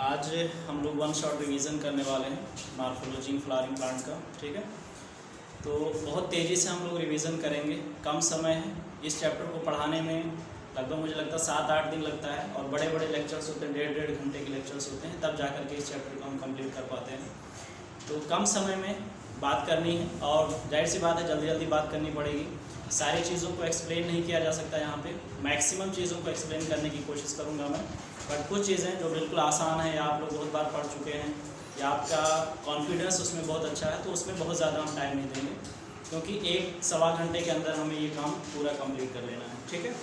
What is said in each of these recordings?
आज हम लोग वन शॉट रिवीजन करने वाले हैं मॉर्फोलॉजी इन फ्लावरिंग प्लांट का। ठीक है, तो बहुत तेज़ी से हम लोग रिवीजन करेंगे। कम समय है, इस चैप्टर को पढ़ाने में लगभग मुझे लगता है 7-8 दिन लगता है, और बड़े बड़े लेक्चर्स होते हैं, 1.5 घंटे के लेक्चर्स होते हैं, तब जा कर के इस चैप्टर को हम कंप्लीट कर पाते हैं। तो कम समय में बात करनी है, और जाहिर सी बात है जल्दी जल्दी बात करनी पड़ेगी। सारी चीज़ों को एक्सप्लेन नहीं किया जा सकता यहाँ पे, मैक्सिमम चीज़ों को एक्सप्लेन करने की कोशिश करूँगा मैं। बट कुछ चीज़ें जो बिल्कुल आसान है या आप लोग बहुत बार पढ़ चुके हैं या आपका कॉन्फिडेंस उसमें बहुत अच्छा है, तो उसमें बहुत ज़्यादा हम टाइम नहीं देंगे, क्योंकि 1-1.25 घंटे के अंदर हमें ये काम पूरा कंप्लीट कर लेना है। ठीक है,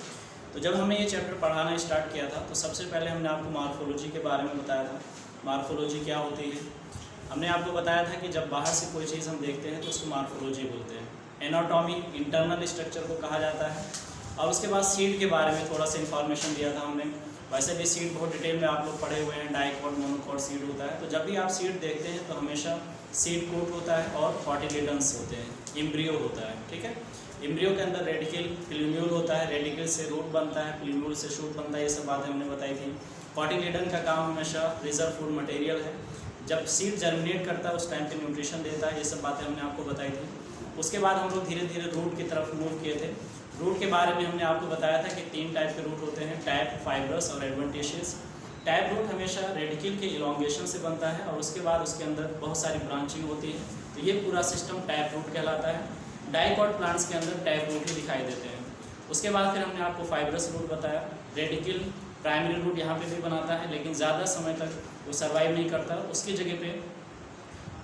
तो जब हमने ये चैप्टर पढ़ाना स्टार्ट किया था तो सबसे पहले हमने आपको मॉर्फोलॉजी के बारे में बताया था। मॉर्फोलॉजी क्या होती है, हमने आपको बताया था कि जब बाहर से कोई चीज़ हम देखते हैं तो उसको मॉर्फोलॉजी बोलते हैं। एनाटॉमी इंटरनल स्ट्रक्चर को कहा जाता है। और उसके बाद सीड के बारे में थोड़ा सा इन्फॉर्मेशन दिया था हमने। वैसे भी सीड बहुत डिटेल में आप लोग पढ़े हुए हैं, डाइकॉट मोनोकॉट सीड होता है। तो जब भी आप सीड देखते हैं तो हमेशा सीड कोट होता है और कॉटिलेडन्स होते हैं, एम्ब्रियो होता है। ठीक है, एम्ब्रियो के अंदर रेडिकल प्लूम्यूल होता है, रेडिकल से रूट बनता है, प्लूम्यूल से शूट बनता है, ये सब बातें हमने बताई थी। कॉटिलेडन का काम हमेशा रिजर्व फूड मटेरियल है, जब सीड जर्मिनेट करता है उस टाइम पे न्यूट्रिशन देता है, ये सब बातें हमने आपको बताई थी। उसके बाद हम लोग धीरे धीरे रूट की तरफ मूव किए थे। रूट के बारे में हमने आपको बताया था कि 3 टाइप के रूट होते हैं, टैप, फाइब्रस और एडवेंटिशियस। टैप रूट हमेशा रेडिकल के इलॉन्गेशन से बनता है और उसके बाद उसके अंदर बहुत सारी ब्रांचिंग होती है, तो ये पूरा सिस्टम टैप रूट कहलाता है। डाइकॉट प्लांट्स के अंदर टैप रूट ही दिखाई देते हैं। उसके बाद फिर हमने आपको फाइब्रस रूट बताया। रेडिकल प्राइमरी रूट यहाँ पे भी बनाता है, लेकिन ज़्यादा समय तक वो सर्वाइव नहीं करता, उसकी जगह पे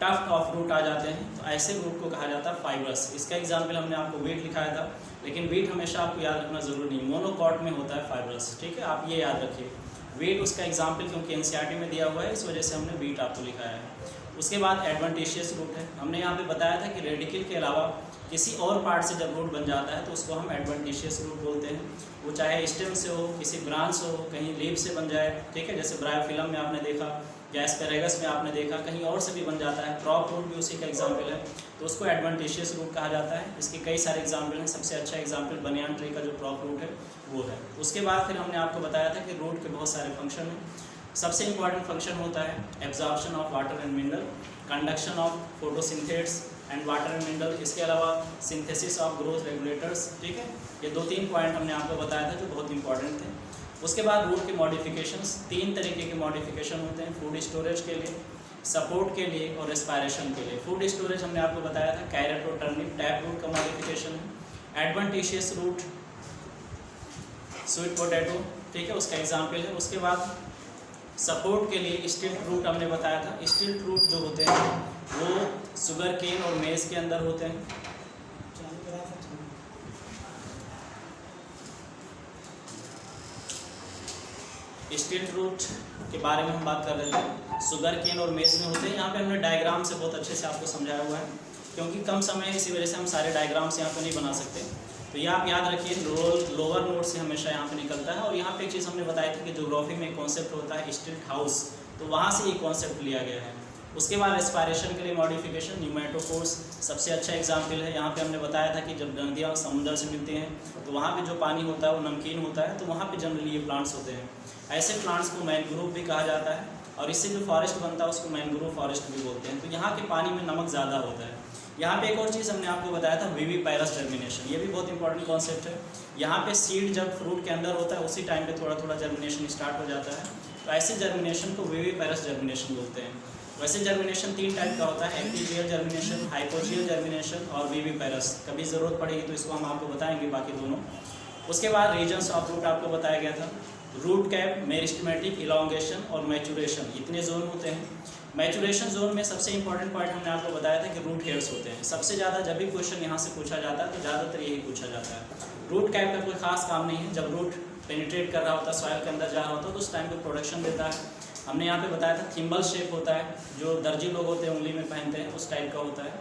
टफ्ट ऑफ रूट आ जाते हैं, तो ऐसे रूट को कहा जाता है फाइब्रस। इसका एग्जाम्पल हमने आपको वीट लिखाया था, लेकिन वीट हमेशा आपको याद रखना जरूरी नहीं, मोनोकॉट में होता है फाइब्रस। ठीक है, आप ये याद रखिए। वीट उसका एग्जाम्पल क्योंकि एनसीईआरटी में दिया हुआ है, इस वजह से हमने वीट आपको लिखाया है। उसके बाद एडवेंटिशियस रूट है। हमने यहाँ पे बताया था कि रेडिकल के अलावा किसी और पार्ट से जब रूट बन जाता है तो उसको हम एडवेंटिशियस रूट बोलते हैं। वो चाहे स्टेम से हो, किसी ब्रांच से हो, कहीं लीफ से बन जाए। ठीक है, जैसे ब्रायोफिलम में आपने देखा या एस्पेरेगस में आपने देखा, कहीं और से भी बन जाता है। क्रॉप रूट भी उसी का एग्जाम्पल है, तो उसको एडवेंटिशियस रूट कहा जाता है। इसके कई सारे एग्जाम्पल हैं, सबसे अच्छा एग्जाम्पल बनियान ट्री का जो क्रॉप रूट है वो है। उसके बाद फिर हमने आपको बताया था कि रूट के बहुत सारे फंक्शन हैं। सबसे इंपॉर्टेंट फंक्शन होता है absorption of water and mineral, conduction of photosynthates and water and mineral, इसके अलावा सिंथेसिस ऑफ ग्रोथ रेगुलेटर्स। ठीक है, ये 2-3 पॉइंट हमने आपको बताया था जो बहुत इंपॉर्टेंट थे। उसके बाद रूट के मॉडिफिकेशंस, 3 तरीके के मॉडिफिकेशन होते हैं, फूड स्टोरेज के लिए, सपोर्ट के लिए और रेस्पायरेशन के लिए। फूड स्टोरेज हमने आपको बताया था कैरेट और टर्निप, टैप रूट का मॉडिफिकेशन है। एडवेंटिशियस रूट स्वीट पोटैटो, ठीक है, उसका एग्जाम्पल है। उसके बाद सपोर्ट के लिए स्टिल्ट रूट हमने बताया था। स्टिल्ट रूट जो होते हैं वो शुगर केन और मेज के अंदर होते हैं। स्टिल्ट रूट के बारे में हम बात कर रहे थे, शुगर केन और मेज में होते हैं। यहाँ पे हमने डायग्राम से बहुत अच्छे से आपको समझाया हुआ है, क्योंकि कम समय है इसी वजह से हम सारे डायग्राम्स यहाँ पे नहीं बना सकते। तो ये आप याद रखिए, लोअर नोड से हमेशा यहाँ पे निकलता है। और यहाँ पे एक चीज़ हमने बताई थी कि ज्योग्राफी में एक कॉन्सेप्ट होता है स्टिल्ट हाउस, तो वहाँ से ये कॉन्सेप्ट लिया गया है। उसके बाद रेस्पायरेशन के लिए मॉडिफिकेशन, न्यूमेटोफोर्स सबसे अच्छा एग्जाम्पल है। यहाँ पे हमने बताया था कि जब नदियाँ समुद्र से मिलती हैं तो वहाँ पे जो पानी होता है वो नमकीन होता है, तो वहाँ पे जनरली ये प्लांट्स होते हैं। ऐसे प्लांट्स को मैनग्रोव भी कहा जाता है, और इससे जो फॉरेस्ट बनता है उसको मैनग्रोव फॉरेस्ट भी बोलते हैं। तो यहाँ के पानी में नमक ज़्यादा होता है। यहाँ पे एक और चीज़ हमने आपको बताया था, विविपैरस जर्मिनेशन, ये भी बहुत इंपॉर्टेंट कॉन्सेप्ट है। यहाँ पे सीड जब फ्रूट के अंदर होता है उसी टाइम पे थोड़ा थोड़ा जर्मिनेशन स्टार्ट हो जाता है, तो ऐसे जर्मिनेशन को विविपैरस जर्मिनेशन बोलते हैं। वैसे जर्मिनेशन 3 टाइप का होता है, एपिजियल जर्मिनेशन, हाइपोजियल जर्मिनेशन और विविपैरस। कभी ज़रूरत पड़ेगी तो इसको हम आपको बताएंगे बाकी दोनों। उसके बाद रीजन्स ऑफ रूट आपको बताया गया था, रूट कैप, मेरिस्टेमेटिक, इलॉन्गेशन और मैचुरेशन, इतने जोन होते हैं। मैचुरेशन जोन में सबसे इंपॉर्टेंट पॉइंट हमने आपको बताया था कि रूट हेयर्स होते हैं। सबसे ज़्यादा जब भी क्वेश्चन यहाँ से पूछा जाता है तो ज़्यादातर यही पूछा जाता है। रूट कैप का कोई खास काम नहीं है, जब रूट पेनिट्रेट कर रहा होता है, सॉइल के अंदर जा रहा होता है, तो उस टाइम पे प्रोडक्शन देता है। हमने यहाँ पे बताया था थिम्बल शेप होता है, जो दर्जी लोग होते हैं उंगली में पहनते हैं, उस टाइप का होता है।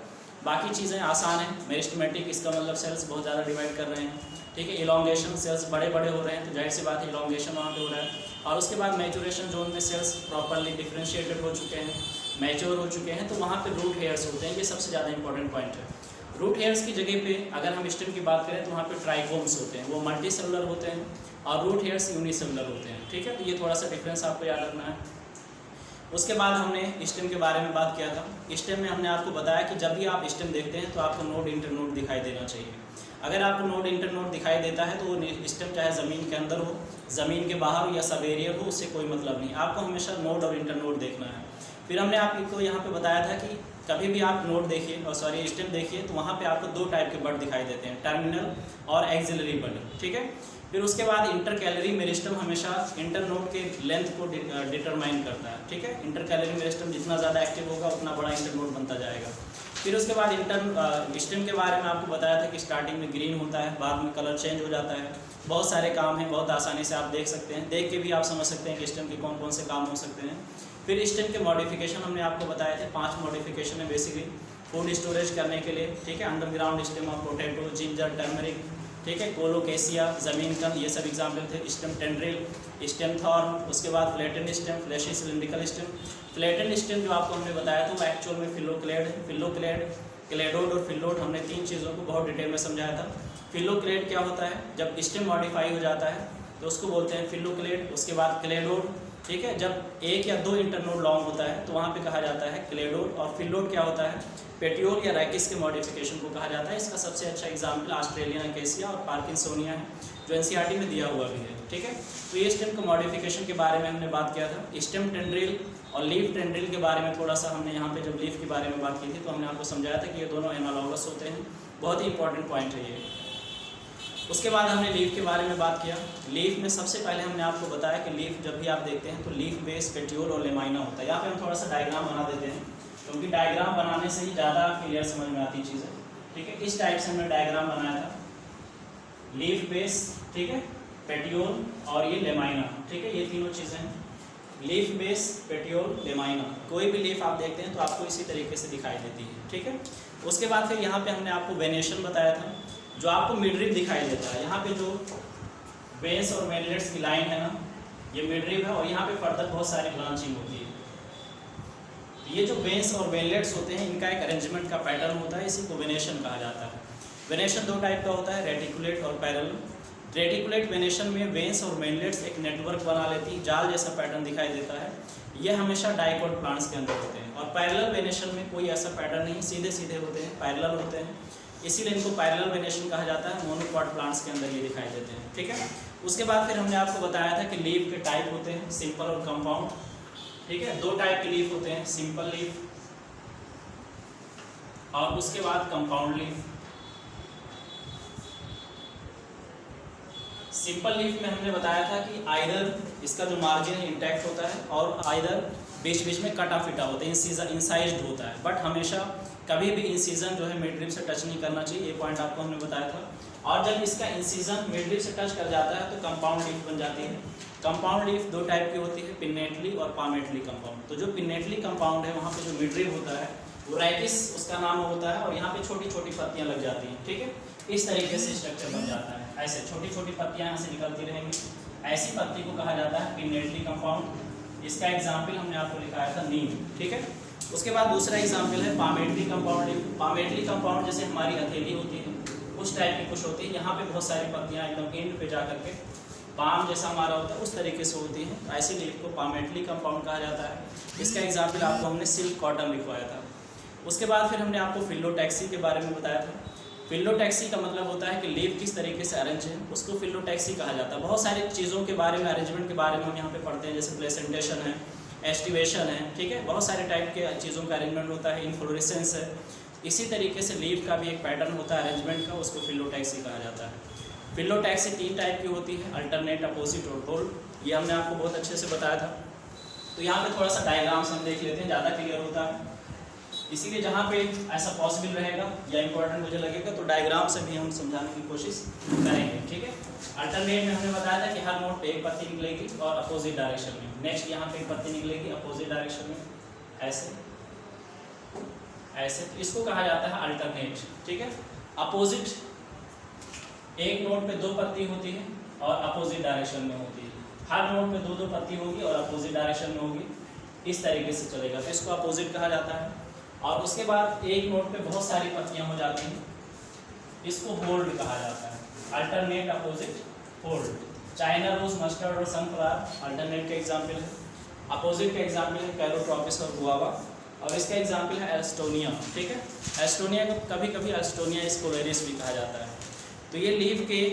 बाकी चीज़ें आसान हैं। मेरिस्टेमेटिक, इसका मतलब सेल्स बहुत ज़्यादा डिवाइड कर रहे हैं। ठीक है, इलॉन्गेशन, सेल्स बड़े बड़े हो रहे हैं, तो जाहिर सी बात है इलॉन्गेशन वहाँ पे हो रहा है। और उसके बाद मैचुरेशन जोन में सेल्स प्रॉपरली डिफ्रेंशिएटेड हो चुके हैं, मैच्योर हो चुके हैं, तो वहाँ पे रूट हेयर्स होते हैं। ये सबसे ज़्यादा इंपॉर्टेंट पॉइंट है। रूट हेयर्स की जगह पे अगर हम स्टेम की बात करें तो वहाँ पे ट्राइकोम्स होते हैं, वो मल्टी सेलुलर होते हैं, और रूट हेयर्स यूनिसेलुलर होते हैं। ठीक है, तो ये थोड़ा सा डिफरेंस आपको याद रखना है। उसके बाद हमने स्टेम के बारे में बात किया था। स्टेम में हमने आपको बताया कि जब भी आप स्टेम देखते हैं तो आपको नोड इंटर नोड दिखाई देना चाहिए। अगर आपको नोड इंटर नोड दिखाई देता है तो वो स्टेम चाहे ज़मीन के अंदर हो, ज़मीन के बाहर हो या सब एरियल हो, उससे कोई मतलब नहीं। आपको हमेशा नोड और इंटर नोड देखना है। फिर हमने आपको यहाँ पे बताया था कि कभी भी आप नोड देखिए और सॉरी स्टेम देखिए तो वहाँ पे आपको दो टाइप के बड दिखाई देते हैं, टर्मिनल और एक्सिलरी बड, ठीक है। फिर उसके बाद इंटर कैलरी मेरिस्टम हमेशा इंटर नोड के लेंथ को डिटरमाइन करता है, ठीक है। इंटर कैलरी मेरिस्टम जितना ज़्यादा एक्टिव होगा उतना बड़ा इंटर नोड बनता जाएगा। फिर उसके बाद स्टेम के बारे में आपको बताया था कि स्टार्टिंग में ग्रीन होता है, बाद में कलर चेंज हो जाता है। बहुत सारे काम हैं, बहुत आसानी से आप देख सकते हैं, देख के भी आप समझ सकते हैं कि स्टेम के कौन कौन से काम हो सकते हैं। फिर स्टेम के मॉडिफिकेशन हमने आपको बताए थे, 5 मॉडिफिकेशन है बेसिकली फूड स्टोरेज करने के लिए, ठीक है। Underground stem of potato, ginger, turmeric, ठीक है, कोलोकेसिया, ज़मीन कन, ये सब एग्जाम्पल थे। स्टेम टेंड्रिल, स्टेम थॉर्न, उसके बाद flattened stem, flashy cylindrical stem. Flattened stem जो आपको हमने बताया था वो एक्चुअल में फिलोक्लेड है। फिलोक्लेड, क्लेडोड और फिलोड, हमने 3 चीज़ों को बहुत डिटेल में समझाया था। फिलोक्लेड क्या होता है, जब स्टेम मॉडिफाई हो जाता है तो उसको बोलते हैं फिलोक्लेड। उसके बाद क्लेडोड, ठीक है, जब 1 या 2 इंटरनोड लॉन्ग होता है तो वहाँ पे कहा जाता है क्लेडोड। और फिलोड क्या होता है, पेट्योल या रैकिस के मॉडिफिकेशन को कहा जाता है। इसका सबसे अच्छा एग्जाम्पल ऑस्ट्रेलियन अकेसिया और पार्किंसोनिया है, जो एनसीईआरटी में दिया हुआ भी है, ठीक है। तो ये स्टेम के मॉडिफिकेशन के बारे में हमने बात किया था। स्टेम टेंड्रिल और लीफ टेंड्रिल के बारे में थोड़ा सा हमने यहाँ पे जब लीफ के बारे में बात की थी तो हमने आपको समझाया था कि ये दोनों एनालॉगस होते हैं, बहुत ही इंपॉर्टेंट पॉइंट है ये। उसके बाद हमने लीफ के बारे में बात किया। लीफ में सबसे पहले हमने आपको बताया कि लीफ जब भी आप देखते हैं तो लीफ बेस, पेट्योल और लेमाइना होता है। यहाँ पे हम थोड़ा सा डायग्राम बना देते हैं क्योंकि डायग्राम बनाने से ही ज़्यादा क्लियर समझ में आती चीज़ है, ठीक है। इस टाइप से हमने डायग्राम बनाया था, लीफ बेस, ठीक है, पेट्योल और ये लेमाइना, ठीक है, ये तीनों चीज़ें हैं, लीफ बेस, पेट्योल, लेमाइना। कोई भी लीफ आप देखते हैं तो आपको इसी तरीके से दिखाई देती है, ठीक है। उसके बाद फिर यहाँ पे हमने आपको वेनेशन बताया था, जो आपको मिडरिब दिखाई देता है। यहाँ पे जो बेस और मेनलेट्स की लाइन है ना, ये मिडरिब है और यहाँ पे फर्दर बहुत सारी ब्रांचिंग होती है। ये जो बेस और वेनलेट्स होते हैं इनका एक अरेंजमेंट का पैटर्न होता है, इसी को वेनेशन कहा जाता है। वेनेशन 2 टाइप का होता है, रेटिकुलेट और पैरेलल। रेटिकुलेट वेनेशन में वेन्स और मेनलेट्स एक नेटवर्क बना लेती है, जाल जैसा पैटर्न दिखाई देता है। यह हमेशा डाइकोट प्लांट्स के अंदर होते हैं। और पैरेलल वेनेशन में कोई ऐसा पैटर्न नहीं, सीधे सीधे होते हैं, पैरेलल होते हैं, इसीलिए इनको पैरेलल वेनेशन कहा जाता है। मोनोकॉट प्लांट्स के अंदर ये दिखाई देते हैं, ठीक है। उसके बाद फिर हमने आपको बताया था कि लीफ के टाइप होते हैं, सिंपल और कंपाउंड, ठीक है। 2 टाइप के लीफ होते हैं, सिंपल लीफ और उसके बाद कंपाउंड लीफ। सिंपल लीफ में हमने बताया था कि आइदर इसका जो मार्जिन है इंटैक्ट होता है और आइदर बीच बीच में कटा फिटा होता है, इंसाइज्ड होता है, बट हमेशा कभी भी इंसीजन जो है मिडरिब से टच नहीं करना चाहिए, ये पॉइंट आपको हमने बताया था। और जब इसका इंसीजन मिडरिब से टच कर जाता है तो कंपाउंड लीफ बन जाती है। कंपाउंड लीफ 2 टाइप की होती है, पिन्नेटली और पामेटली कंपाउंड। तो जो पिन्नेटली कंपाउंड है वहाँ पे जो मिडरिब होता है वो रैकिस उसका नाम होता है और यहाँ पे छोटी छोटी पत्तियाँ लग जाती हैं, ठीक है। इस तरीके से स्ट्रक्चर बन जाता है, ऐसे छोटी छोटी पत्तियाँ यहाँ से निकलती रहेंगी, ऐसी पत्ती को कहा जाता है पिन्नेटली कंपाउंड। इसका एग्जाम्पल हमने आपको लिखाया था नीम, ठीक है। उसके बाद दूसरा एग्जाम्पल है पामेटली कंपाउंड। पामेटली कंपाउंड जैसे हमारी हथेली होती है उस टाइप की कुछ होती है, यहाँ पे बहुत सारी पत्तियाँ एकदम एंड पे जा करके पाम जैसा हमारा होता है उस तरीके से होती है, ऐसे लीफ को पामेटली कंपाउंड कहा जाता है। इसका एग्जाम्पल आपको हमने सिल्क कॉटन लिखवाया था। उसके बाद फिर हमने आपको फिलोटैक्सी के बारे में बताया था। फिलोटैक्सी का मतलब होता है कि लीफ किस तरीके से अरेंज है, उसको फिलोटैक्सी कहा जाता है। बहुत सारी चीज़ों के बारे में, अरेंजमेंट के बारे में हम यहाँ पे पढ़ते हैं, जैसे प्लेसेंटेशन है, एस्टिवेशन है, ठीक है, बहुत सारे टाइप के चीज़ों का अरेंजमेंट होता है, इन्फ्लोरेसेंस है। इसी तरीके से लीफ का भी एक पैटर्न होता है अरेंजमेंट का, उसको फिलोटैक्सी कहा जाता है। फिलोटैक्सी 3 टाइप की होती है, अल्टरनेट, अपोजिट और होल्ड। ये हमने आपको बहुत अच्छे से बताया था। तो यहाँ पे थोड़ा सा डायग्राम से हम देख लेते हैं, ज़्यादा क्लियर होता है, इसीलिए जहाँ पे ऐसा पॉसिबल रहेगा या इंपॉर्टेंट मुझे लगेगा तो डायग्राम से भी हम समझाने की कोशिश करेंगे, ठीक है। अल्टरनेट में हमने बताया था कि हर नोड पे एक पत्ती निकलेगी और अपोजिट डायरेक्शन में। नेक्स्ट यहाँ पे एक पत्ती निकलेगी अपोजिट डायरेक्शन में, ऐसे ऐसे, तो इसको कहा जाता है अल्टरनेट, ठीक है। अपोजिट, एक नोड पे 2 पत्ती होती है और अपोजिट डायरेक्शन में होती है। हर नोड पे 2-2 पत्ती होगी और अपोजिट डायरेक्शन में होगी, इस तरीके से चलेगा, तो इसको अपोजिट कहा जाता है। और उसके बाद एक नोड पे बहुत सारी पत्तियां हो जाती हैं, इसको होल्ड कहा जाता है, alternate, opposite, whorled. China rose, mustard और सनफ्लावर अल्टरनेट के एग्जाम्पल है। अपोजिट का एग्जाम्पल है कैरोट्रॉपिस और गुआवा, और इसका एग्जाम्पल है एल्स्टोनिया। ठीक है, एल्स्टोनिया को कभी कभी एल्स्टोनिया स्कोलेरिस भी कहा जाता है। तो ये लीफ के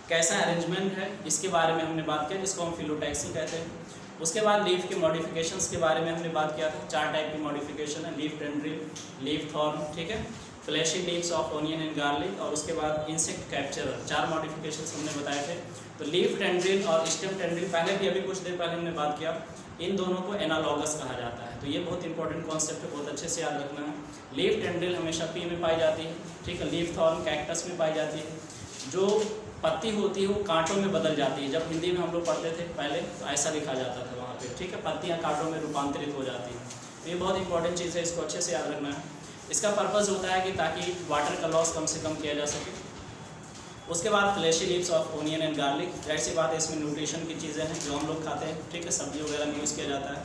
कैसा अरेंजमेंट है इसके बारे में हमने बात किया, जिसको हम फिलोटैक्सी कहते हैं। उसके बाद लीफ के मॉडिफिकेशंस के बारे में हमने बात किया था। 4 टाइप की मॉडिफिकेशन है, लीफ टेंड्रिल, लीफ थॉर्न, ठीक है, flashy leaves of onion and garlic, और उसके बाद इंसेक्ट कैप्चरर। 4 मॉडिफिकेशंस हमने बताए थे। तो लीफ टेंड्रिल और स्टेम टेंड्रिल पहले भी, अभी कुछ देर पहले हमने बात किया, इन दोनों को एनालॉगस कहा जाता है। तो ये बहुत इंपॉर्टेंट कॉन्सेप्ट है, बहुत अच्छे से याद रखना है। लीफ टेंड्रिल हमेशा पी में पाई जाती है, ठीक है, लीफ थॉर्न कैक्टस में पाई जाती है। जो पत्ती होती है वो कांटों में बदल जाती है। जब हिंदी में हम लोग पढ़ते थे पहले तो ऐसा लिखा जाता था वहाँ पे, ठीक है, पत्तियाँ कांटों में रूपांतरित हो जाती हैं। तो ये बहुत इंपॉर्टेंट चीज़ है, इसको अच्छे से याद रखना है। इसका पर्पज़ होता है कि ताकि वाटर का लॉस कम से कम किया जा सके। उसके बाद flashy leaves of onion and garlic, जाहिर सी बात है इसमें न्यूट्रिशन की चीज़ें हैं जो हम लोग खाते हैं, ठीक है, सब्जी वगैरह में यूज़ किया जाता है।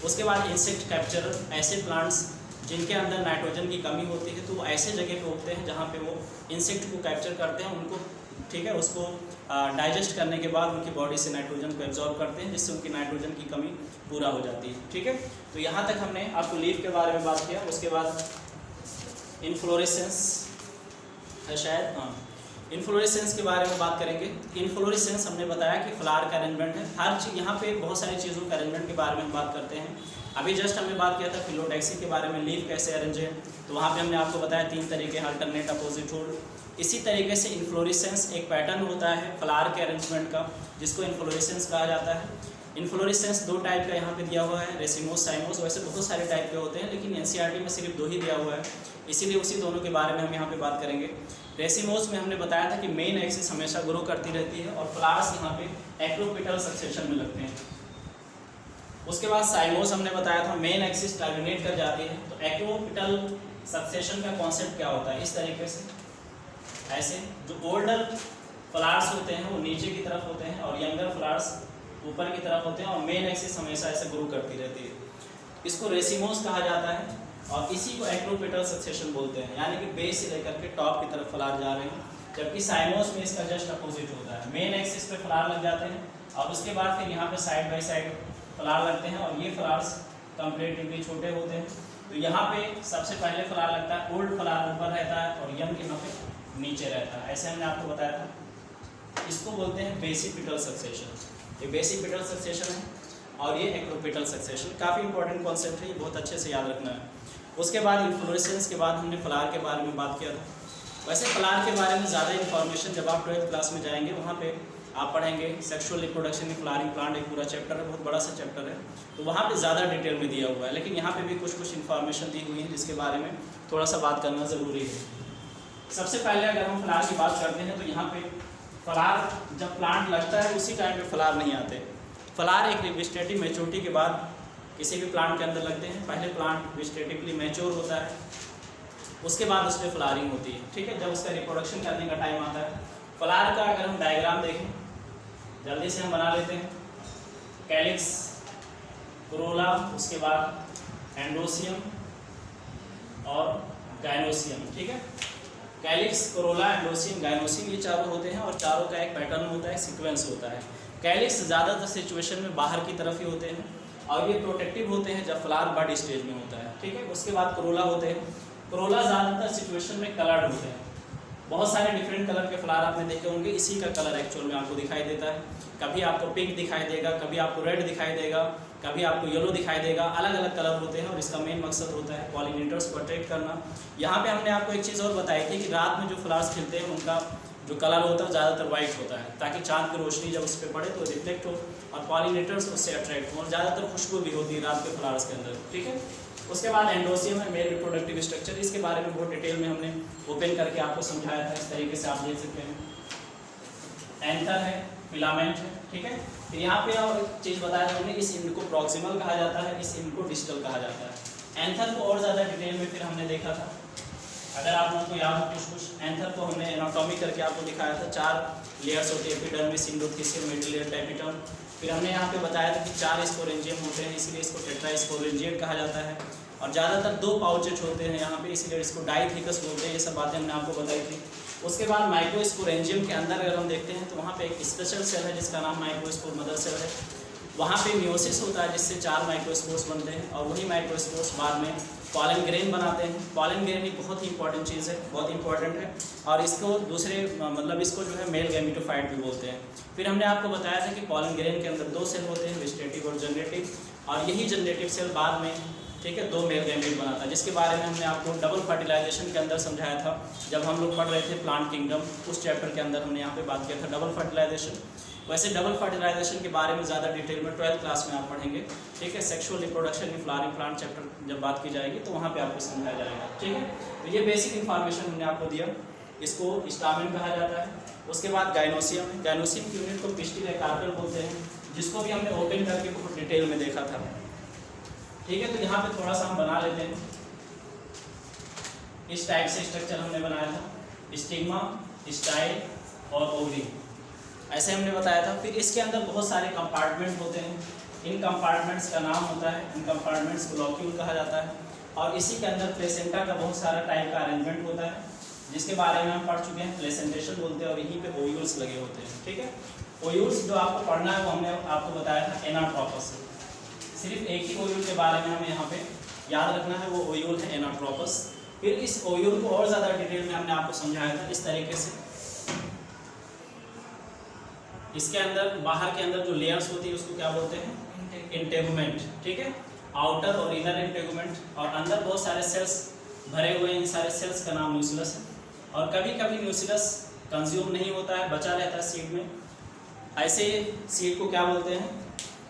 उसके बाद इंसेक्ट कैप्चरर, ऐसे प्लांट्स जिनके अंदर नाइट्रोजन की कमी होती है तो वो ऐसे जगह पे उगते हैं जहाँ पे वो इंसेक्ट को कैप्चर करते हैं, उनको, ठीक है, उसको डाइजेस्ट करने के बाद उनकी बॉडी से नाइट्रोजन को एब्जॉर्ब करते हैं, जिससे उनकी नाइट्रोजन की कमी पूरा हो जाती है। ठीक है, तो यहाँ तक हमने आपको लीफ के बारे में बात किया। उसके बाद इनफ्लोरेसेंस है शायद, हाँ, इनफ्लोरेसेंस के बारे में बात करेंगे। इनफ्लोरेसेंस हमने बताया कि फ्लावर का अरेंजमेंट है। हर चीज़ यहाँ पे बहुत सारी चीज़ों का अरेंजमेंट के बारे में हम बात करते हैं। अभी जस्ट हमने बात किया था फिलोटैक्सी के बारे में, लीफ कैसे अरेंज है, तो वहाँ पे हमने आपको बताया 3 तरीके, अल्टरनेट, अपोजिट, होल्ड। इसी तरीके से इनफ्लोरेसेंस एक पैटर्न होता है फ्लावर के अरेंजमेंट का, जिसको इनफ्लोरेसेंस कहा जाता है। इनफ्लोरेसेंस 2 टाइप का यहाँ पे दिया हुआ है, रेसिमोस, साइमोस। वैसे बहुत सारे टाइप के होते हैं, लेकिन एनसीईआरटी में सिर्फ 2 ही दिया हुआ है, इसीलिए उसी दोनों के बारे में हम यहाँ पे बात करेंगे। रेसिमोस में हमने बताया था कि मेन एक्सिस हमेशा ग्रो करती रहती है और फ्लावर्स यहाँ पे एक्रोपिटल सक्सेशन में लगते हैं। उसके बाद साइमोस हमने बताया था मेन एक्सिस टर्मिनेट कर जाती है। तो एक्रोपिटल सक्सेशन का कॉन्सेप्ट क्या होता है, इस तरीके से, ऐसे जो ओल्डर फ्लावर्स होते हैं वो नीचे की तरफ होते हैं और यंगर फ्लावर्स ऊपर की तरफ होते हैं, और मेन एक्सिस हमेशा ऐसे ग्रो करती रहती है। इसको रेसिमोस कहा जाता है और इसी को एक्रोपिटल सक्सेशन बोलते हैं, यानी कि बेस से लेकर के टॉप की तरफ फ्लावर जा रहे हैं। जबकि साइमोस में इसका जस्ट अपोजिट होता है, मेन एक्सिस पे फ्लावर लग जाते हैं और उसके बाद फिर यहाँ पे साइड बाय साइड फ्लावर लगते हैं, और ये फ्लावर्स कंपेरेटिवली छोटे होते हैं। तो यहाँ पे सबसे पहले फ्लावर लगता है, ओल्ड फ्लावर ऊपर रहता है और यंग यहाँ पे नीचे रहता है, ऐसे हमने आपको बताया था। इसको बोलते हैं बेसिपिटल सक्सेशन। ये बेसिपिटल सक्सेशन है और ये एक्रोपिटल सक्सेशन। काफ़ी इंपॉर्टेंट कॉन्सेप्ट है, ये बहुत अच्छे से याद रखना है। उसके बाद इन्फ्लोरेसेंस के बाद हमने फ्लावर के बारे में बात किया था। वैसे फ्लावर के बारे में ज़्यादा इन्फॉर्मेशन जब आप 12th क्लास में जाएंगे वहाँ पे आप पढ़ेंगे sexual reproduction in flowering plant, एक पूरा चैप्टर है, बहुत बड़ा सा चैप्टर है, तो वहाँ पे ज़्यादा डिटेल में दिया हुआ है। लेकिन यहाँ पे भी कुछ इन्फॉर्मेशन दी हुई है जिसके बारे में थोड़ा सा बात करना ज़रूरी है। सबसे पहले अगर हम फ्लावर की बात करते हैं तो यहाँ पे फ्लावर जब प्लांट लगता है उसी टाइम पे फ्लावर नहीं आते। फ्लावर एक वेजिटेटिव मैच्योरिटी के बाद किसी भी प्लांट के अंदर लगते हैं। पहले प्लांट वेजिटेटिवली मैच्योर होता है, उसके बाद उस पर फ्लावरिंग होती है, ठीक है, जब उसका रिप्रोडक्शन करने का टाइम आता है। फ्लावर का अगर हम डायग्राम देखें, जल्दी से हम बना लेते हैं। कैलिक्स, कोरोला, उसके बाद एंडोसियम और गाइनोसियम, ठीक है। कैलिक्स, कोरोला, एंडोसियम, गाइनोसियम, ये चारों होते हैं और चारों का एक पैटर्न होता है, सीक्वेंस होता है। कैलिक्स ज़्यादातर सिचुएशन में बाहर की तरफ ही होते हैं और ये प्रोटेक्टिव होते हैं जब फ्लावर बड स्टेज में होता है, ठीक है। उसके बाद कोरोला होते हैं। कोरोला ज़्यादातर सिचुएशन में कलर्ड होते हैं। बहुत सारे डिफरेंट कलर के फ्लावर आपने देखे होंगे, इसी का कलर एक्चुअल में आपको दिखाई देता है। कभी आपको पिंक दिखाई देगा, कभी आपको रेड दिखाई देगा, कभी आपको येलो दिखाई देगा, अलग अलग कलर होते हैं और इसका मेन मकसद होता है पॉलिनेटर्स को अट्रैक्ट करना। यहाँ पे हमने आपको एक चीज़ और बताई थी कि रात में जो फ्लावर्स खिलते हैं उनका जो कलर होता है ज़्यादातर वाइट होता है, ताकि चाँद की रोशनी जब उस पर पड़े तो रिफ्लेक्ट हो और पॉलिनेटर्स उससे अट्रैक्ट हो, और ज़्यादातर खुशबू भी होती है रात के फ्लावर्स के अंदर, ठीक है। उसके बाद एंडोसियम है, मेल रिप्रोडक्टिव स्ट्रक्चर। इसके बारे में बहुत डिटेल में हमने ओपन करके आपको समझाया था, इस तरीके से आप देख सकते हैं। एंथर है, फिलामेंट है, ठीक है। फिर यहाँ पे और एक चीज़ बताया था हमने, इस इंड को प्रॉक्सिमल कहा जाता है, इस इंड को डिस्टल कहा जाता है। एंथर को और ज़्यादा डिटेल में फिर हमने देखा था, अगर आप लोगों को याद हो कुछ। एंथर को हमने एनाटॉमी करके आपको दिखाया था। 4 लेयर्स होती है, एपिडर्मिस, इंडोथीसियम, मिडिल लेयर, टाइपिटम। फिर हमने यहाँ पे बताया था कि 4 स्पोरेंजियम होते हैं, इसलिए इसको टेट्रास्पोरेंजिएट कहा जाता है। और ज़्यादातर 2 पाउचेज होते हैं यहाँ पे, इसलिए इसको डाइथिकस बोलते हैं। ये सब बातें हमने आपको बताई थी। उसके बाद माइक्रोस्पोरेंजियम के अंदर अगर हम देखते हैं तो वहाँ पे एक स्पेशल सेल है जिसका नाम माइक्रोस्पोर मदर सेल है। वहाँ पे मियोसिस होता है जिससे 4 माइक्रोस्पोर्स बनते हैं और वही माइक्रोस्पोर्स बाद में पॉलन ग्रेन बनाते हैं। पॉलन ग्रेन एक बहुत ही इंपॉर्टेंट चीज़ है, बहुत इंपॉर्टेंट है, और इसको दूसरे मतलब इसको जो है मेल गैमेटोफाइट भी बोलते हैं। फिर हमने आपको बताया था कि पॉलन ग्रेन के अंदर 2 सेल होते हैं, वेजिटेटिव और जनरेटिव, और यही जनरेटिव सेल बाद में, ठीक है, 2 मेल गैमेट बनाता है, जिसके बारे में हमने आपको डबल फर्टिलाइजेशन के अंदर समझाया था जब हम लोग पढ़ रहे थे प्लांट किंगडम। उस चैप्टर के अंदर हमने यहाँ पे बात किया था डबल फर्टिलाइजेशन। वैसे डबल फर्टिलाइजेशन के बारे में ज़्यादा डिटेल में 12th क्लास में आप पढ़ेंगे, ठीक है। Sexual reproduction in flowering plant chapter जब बात की जाएगी तो वहाँ पे आपको समझाया जाएगा, ठीक है। तो ये बेसिक इन्फॉर्मेशन हमने आपको दिया। इसको स्टामेन कहा जाता है। उसके बाद गाइनोसियम है। गाइनोसियम की यूनिट को पिस्टिल या कार्पेल बोलते हैं, जिसको भी हमने ओपन करके बहुत डिटेल में देखा था, ठीक है। तो यहाँ पे थोड़ा सा हम बना लेते हैं। इस टाइप से स्ट्रक्चर हमने बनाया था, स्टिग्मा, स्टाइल और ओवरी, ऐसे हमने बताया था। फिर इसके अंदर बहुत सारे कंपार्टमेंट होते हैं। इन कंपार्टमेंट्स का नाम होता है, इन कंपार्टमेंट्स को लॉक्यूल कहा जाता है। और इसी के अंदर प्लेसेंटा का बहुत सारा टाइप का अरेंजमेंट होता है, जिसके बारे में हम पढ़ चुके हैं। प्लेसेंटेशन बोलते हैं, और यहीं पे ओव्यूल्स लगे होते हैं, ठीक है। ओव्यूल्स जो आपको पढ़ना है वो हमने आपको बताया था एनाट्रोपस। सिर्फ एक ही ओव्यूल के बारे में हमें यहाँ पे याद रखना है, वो ओव्यूल है एनाट्रोपस। फिर इस ओव्यूल को और ज़्यादा डिटेल में हमने आपको समझाया था इस तरीके से। इसके अंदर बाहर के अंदर जो लेयर्स होती है उसको क्या बोलते हैं, इंटेगुमेंट, ठीक है। आउटर और इनर इंटेगुमेंट, और अंदर बहुत सारे सेल्स भरे हुए हैं। इन सारे सेल्स का नाम न्यूक्लियस है। और कभी कभी न्यूक्लियस कंज्यूम नहीं होता है, बचा रहता है सीड में। ऐसे सीड को क्या बोलते हैं,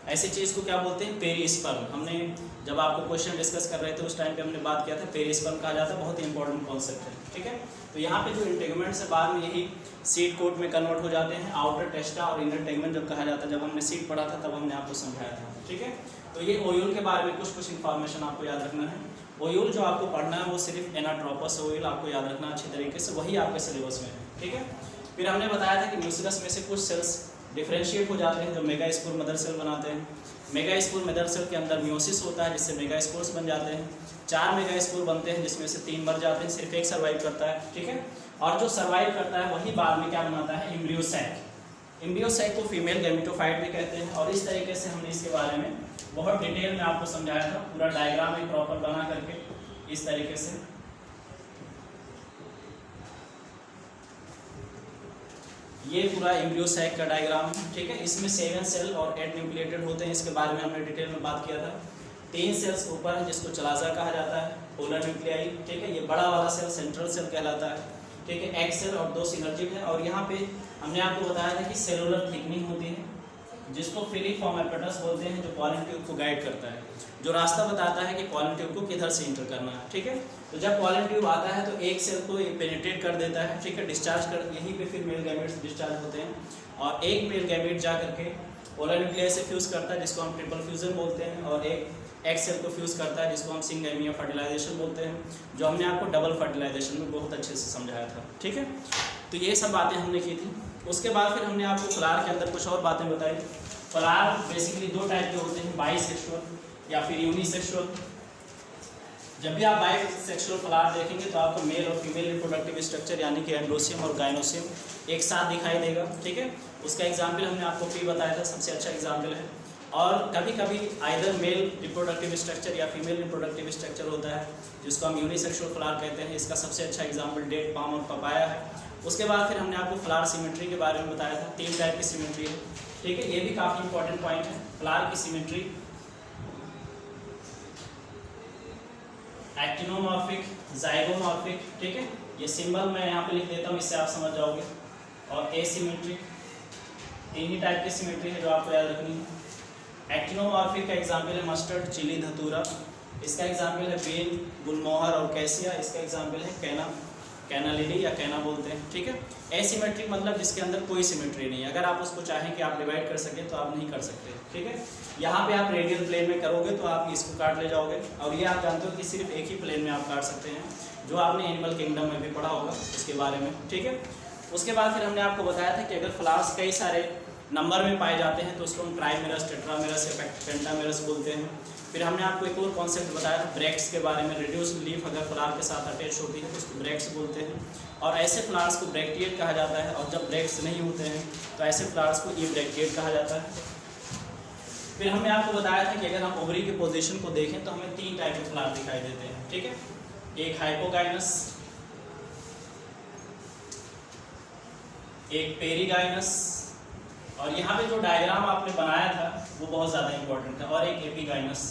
ऐसी चीज़ को क्या बोलते हैं, पेरिस्पर्म। हमने जब आपको क्वेश्चन डिस्कस कर रहे थे उस टाइम पे हमने बात किया था, पेरिस्पर्म कहा जाता है। बहुत ही इंपॉर्टेंट कॉन्सेप्ट है, ठीक है। तो यहाँ पे जो इंटेगुमेंट्स है बाद में यही सीड कोट में कन्वर्ट हो जाते हैं। आउटर टेस्टा और इनर टेगमेंट जब कहा जाता है, जब हमने सीड पढ़ा था तब हमने आपको समझाया था, ठीक है। तो ये ओव्यूल के बारे में कुछ इन्फॉर्मेशन आपको याद रखना है। ओव्यूल जो आपको पढ़ना है वो सिर्फ एनाट्रोपस ओव्यूल आपको याद रखना अच्छी तरीके से, वही आपके सिलेबस में है, ठीक है। फिर हमने बताया था कि न्यूक्लियस में से कुछ सेल्स डिफ्रेंशिएट हो जाते हैं जो मेगास्पोर मदर सेल बनाते हैं। मेगास्पोर मदर सेल के अंदर मियोसिस होता है जिससे मेगास्पोर्स बन जाते हैं। 4 मेगास्पोर बनते हैं जिसमें से 3 मर जाते हैं, सिर्फ एक सर्वाइव करता है, ठीक है। और जो सर्वाइव करता है वही बाद में क्या बनाता है, एम्ब्रियोसैक। एम्ब्रियोसैक को फीमेल गैमेटोफाइट भी कहते हैं। और इस तरीके से हमने इसके बारे में बहुत डिटेल में आपको समझाया था, पूरा डायग्राम एक प्रॉपर बना करके इस तरीके से। ये पूरा एम्ब्रियोसैक का डायग्राम है, ठीक है। इसमें 7 सेल और 8 न्यूक्लिएटेड होते हैं। इसके बारे में हमने डिटेल में बात किया था। 3 सेल्स ऊपर है जिसको चलाजा कहा जाता है, पोलर न्यूक्लियाई, ठीक है। ये बड़ा वाला सेल सेंट्रल सेल कहलाता है, ठीक है। एक सेल और 2 सिनर्जिक है। और यहाँ पे हमने आपको बताया था कि सेलुलर थिकनिंग होती है जिसको फिलीफॉर्म एपेटस बोलते हैं, जो पॉलन ट्यूब को गाइड करता है, जो रास्ता बताता है कि पॉलन ट्यूब को किधर से इंटर करना है, ठीक है। तो जब पॉलन ट्यूब आता है तो एक सेल को पेनिट्रेट कर देता है, ठीक है, डिस्चार्ज कर, यहीं पे फिर मेल गैमेट्स डिस्चार्ज होते हैं। और एक मेल गैमेट जा करके पोलर न्यूक्लियस से फ्यूज़ करता है जिसको हम ट्रिपल फ्यूजन बोलते हैं, और एक सेल को फ्यूज़ करता है जिसको हम सिंगैमिया फर्टिलाइजेशन बोलते हैं, जो हमने आपको डबल फर्टिलाइजेशन में बहुत अच्छे से समझाया था, ठीक है। तो ये सब बातें हमने की थी। उसके बाद फिर हमने आपको फ्लावर के अंदर कुछ और बातें बताई। फ्लावर बेसिकली 2 टाइप के होते हैं, बाइसेक्सुअल या फिर यूनिसेक्सुअल। जब भी आप बाइसेक्सुअल फ्लावर देखेंगे तो आपको मेल और फीमेल रिप्रोडक्टिव स्ट्रक्चर यानी कि एंड्रोसियम और गाइनोसियम एक साथ दिखाई देगा, ठीक है। उसका एग्जाम्पल हमने आपको भी बताया था, सबसे अच्छा एग्जाम्पल है। और कभी कभी आइदर मेल रिप्रोडक्टिव स्ट्रक्चर या फीमेल रिप्रोडक्टिव स्ट्रक्चर होता है जिसको हम यूनिसेक्सुअल फ्लावर कहते हैं। इसका सबसे अच्छा एग्जाम्पल डेट, पाम और पपाया है। उसके बाद फिर हमने आपको फ्लावर सिमेट्री के बारे में बताया था। 3 टाइप की सिमेट्री है, ठीक है। ये भी काफ़ी इंपॉर्टेंट पॉइंट है। फ्लावर की सिमेट्री एक्टिनोमॉर्फिक, जाइगोमॉर्फिक, ठीक है। ये सिंबल मैं यहाँ पे लिख देता हूँ, इससे आप समझ जाओगे। और एसिमेट्रिक, 3 ही टाइप की सिमेट्री है जो आपको याद रखनी है। एक्टिनोमॉर्फिक का एग्जाम्पल है मस्टर्ड, चिली, धतूरा। इसका एग्जाम्पल है बेल, गुलमोहर और कैसिया। इसका एग्जाम्पल है कैना, कैनालिडी या कैना बोलते हैं, ठीक है। एसिमेट्रिक मतलब जिसके अंदर कोई सिमेट्री नहीं है। अगर आप उसको चाहें कि आप डिवाइड कर सकें तो आप नहीं कर सकते, ठीक है। यहाँ पे आप रेडियल प्लेन में करोगे तो आप इसको काट ले जाओगे, और ये आप जानते हो कि सिर्फ एक ही प्लेन में आप काट सकते हैं, जो आपने एनिमल किंगडम में भी पढ़ा होगा इसके बारे में, ठीक है। उसके बाद फिर हमने आपको बताया था कि अगर फ्लावर्स कई सारे नंबर में पाए जाते हैं तो उसको हम ट्राइमेरस, टेट्रामेरस या पेंटामेरस बोलते हैं। फिर हमने आपको एक और कॉन्सेप्ट बताया था ब्रैक्ट्स के बारे में। रिड्यूस्ड लीफ अगर फ्लावर के साथ अटैच होती है तो उसको ब्रैक्ट्स बोलते हैं, और ऐसे फ्लावर्स को ब्रैक्टिएट कहा जाता है। और जब ब्रैक्ट्स नहीं होते हैं तो ऐसे फ्लावर्स को ई ब्रैक्टिएट कहा जाता है। फिर हमने आपको बताया था कि अगर हम ओवरी की पोजीशन को देखें तो हमें 3 टाइप के फ्लावर दिखाई देते हैं, ठीक है। एक हाइपोगाइनस, एक पेरीगाइनस, और यहाँ पे जो डायग्राम आपने बनाया था वो बहुत ज़्यादा इंपॉर्टेंट है, और एक एपिगाइनस।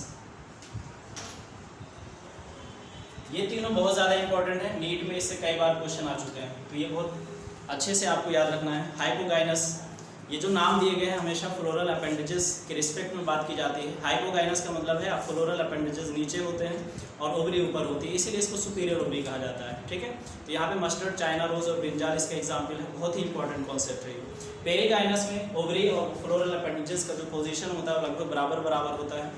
ये तीनों बहुत ज़्यादा इंपॉर्टेंट है, नीट में इससे कई बार क्वेश्चन आ चुके हैं, तो ये बहुत अच्छे से आपको याद रखना है। हाइपोगाइनस, ये जो नाम दिए गए हैं हमेशा फ्लोरल अपेंडेजेस के रिस्पेक्ट में बात की जाती है। हाइपोगाइनस का मतलब है आप फ्लोरल अपेंडेजेस नीचे होते हैं और ओवरी ऊपर होती है, इसीलिए इसको सुपीरियर ओवरी कहा जाता है, ठीक है। तो यहाँ पे मस्टर्ड, चाइना रोज और ब्रिंजाल इसका एग्जाम्पल है, बहुत ही इंपॉर्टेंट कॉन्सेप्ट है। पेरीगाइनस में ओवरी और फ्लोरल अपेंडेजेस का जो पोजीशन होता है लगभग बराबर बराबर होता है,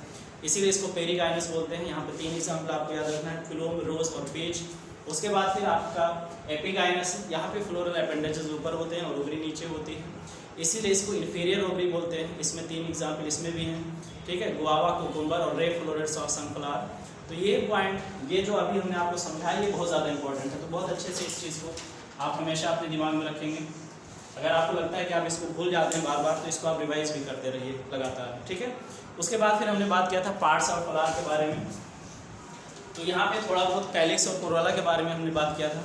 इसीलिए इसको पेरीगाइनस बोलते हैं। यहाँ पे 3 एग्जाम्पल आपको याद रखना है, फिलोम, रोज और पीच। उसके बाद फिर आपका एपिगाइनस, यहाँ पे फ्लोरल अपेंडेजेस ऊपर होते हैं और ओवरी नीचे होती है, इसीलिए इसको इन्फीरियर ओवरी बोलते हैं। इसमें 3 एग्जाम्पल इसमें भी हैं, ठीक है, गुआवा, कुकुम्बर और रे फ्लोरेट्स ऑफ सनफ्लावर। तो ये पॉइंट, ये जो अभी हमने आपको समझाया, ये बहुत ज़्यादा इंपॉर्टेंट है, तो बहुत अच्छे से इस चीज़ को आप हमेशा अपने दिमाग में रखेंगे। अगर आपको लगता है कि आप इसको भूल जाते हैं बार बार, तो इसको आप रिवाइज भी करते रहिए लगातार, ठीक है। उसके बाद फिर हमने बात किया था पार्ट्स ऑफ फ्लावर के बारे में, तो यहाँ पे थोड़ा बहुत कैलिक्स और कोरोला के बारे में हमने बात किया था।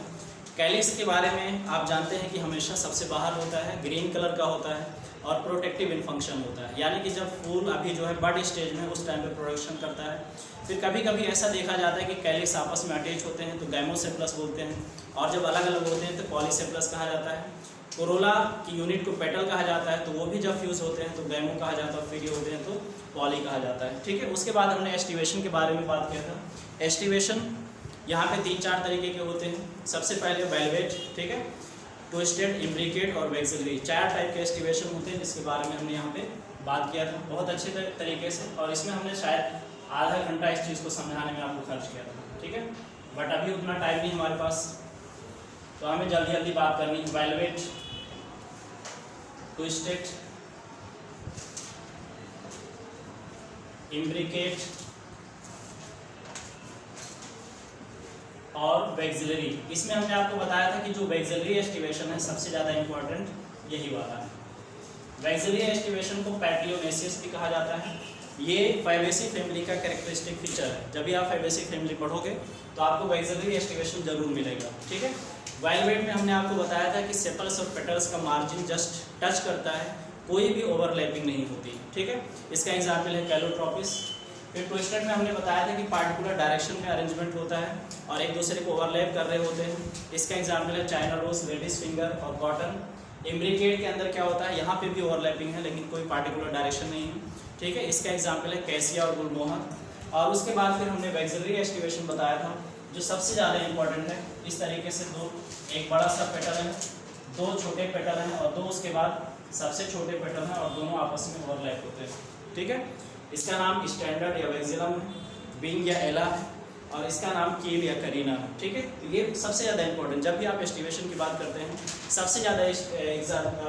कैलिक्स के बारे में आप जानते हैं कि हमेशा सबसे बाहर होता है, ग्रीन कलर का होता है और प्रोटेक्टिव इन फंक्शन होता है, यानी कि जब फूल अभी जो है बड स्टेज में उस टाइम पे प्रोडक्शन करता है। फिर कभी कभी ऐसा देखा जाता है कि कैलिक्स आपस में अटैच होते हैं तो गैमोसेप्लस बोलते हैं, और जब अलग अलग होते हैं तो पॉलीसेप्लस कहा जाता है। कोरोला की यूनिट को पेटल कहा जाता है, तो वो भी जब फ्यूज़ होते हैं तो गैमो कहा जाता है, फिर ये होते हैं तो पॉली कहा जाता है, ठीक है। उसके बाद हमने एस्टिवेशन के बारे में बात किया था। एस्टिवेशन यहाँ पे 3-4 तरीके के होते हैं। सबसे पहले वेलवेट, ठीक है, ट्विस्टेड, इम्ब्रिकेट और वेक्सिलरी, 4 टाइप के एस्टिवेशन होते हैं, जिसके बारे में हमने यहाँ पे बात किया था बहुत अच्छे तरीके से, और इसमें हमने शायद आधा घंटा इस चीज़ को समझाने में आपको खर्च किया था, ठीक है। बट अभी उतना टाइम नहीं हमारे पास, तो हमें जल्दी जल्दी बात करनी है। वेलवेट, ट्विस्टेड, इम्ब्रिकेट और वेक्सिलरी। इसमें हमने आपको बताया था कि जो वेक्सिलरी एस्टिवेशन है सबसे ज़्यादा इंपॉर्टेंट यही वाला है। वेक्सिलरी एस्टिवेशन को पैटियोनेसियस भी कहा जाता है। ये फाइवेसी फैमिली का कैरेक्टरिस्टिक फीचर है। जब भी आप फाइवेसी फैमिली पढ़ोगे तो आपको वेक्सिलरी एस्टिवेशन जरूर मिलेगा, ठीक है। वेलवेट में हमने आपको बताया था कि सेपल्स और पेटल्स का मार्जिन जस्ट टच करता है, कोई भी ओवरलैपिंग नहीं होती, ठीक है। इसका एग्जाम्पल है कैलोट्रोपिस। फिर ट्विस्टेड में हमने बताया था कि पार्टिकुलर डायरेक्शन में अरेंजमेंट होता है और एक दूसरे को ओवरलैप कर रहे होते हैं, इसका एग्जाम्पल है चाइना रोज, लेडीज फिंगर और कॉटन। इम्ब्रिकेट के अंदर क्या होता है, यहाँ पे भी ओवरलैपिंग है लेकिन कोई पार्टिकुलर डायरेक्शन नहीं है, ठीक है। इसका एग्जाम्पल है कैसिया और गुलमोहर। और उसके बाद फिर हमने वेक्सिलरी एस्टिवेशन बताया था जो सबसे ज़्यादा इंपॉर्टेंट है। इस तरीके से दो, एक बड़ा सा पेटल है, 2 छोटे पेटल हैं और 2 उसके बाद सबसे छोटे पेटल हैं और दोनों आपस में ओवरलैप होते हैं, ठीक है। इसका नाम स्टैंडर्ड या वेक्सिलम है, विंग या एला है, और इसका नाम कील या करीना है, ठीक है। तो ये सबसे ज़्यादा इंपॉर्टेंट, जब भी आप एस्टिवेशन की बात करते हैं सबसे ज़्यादा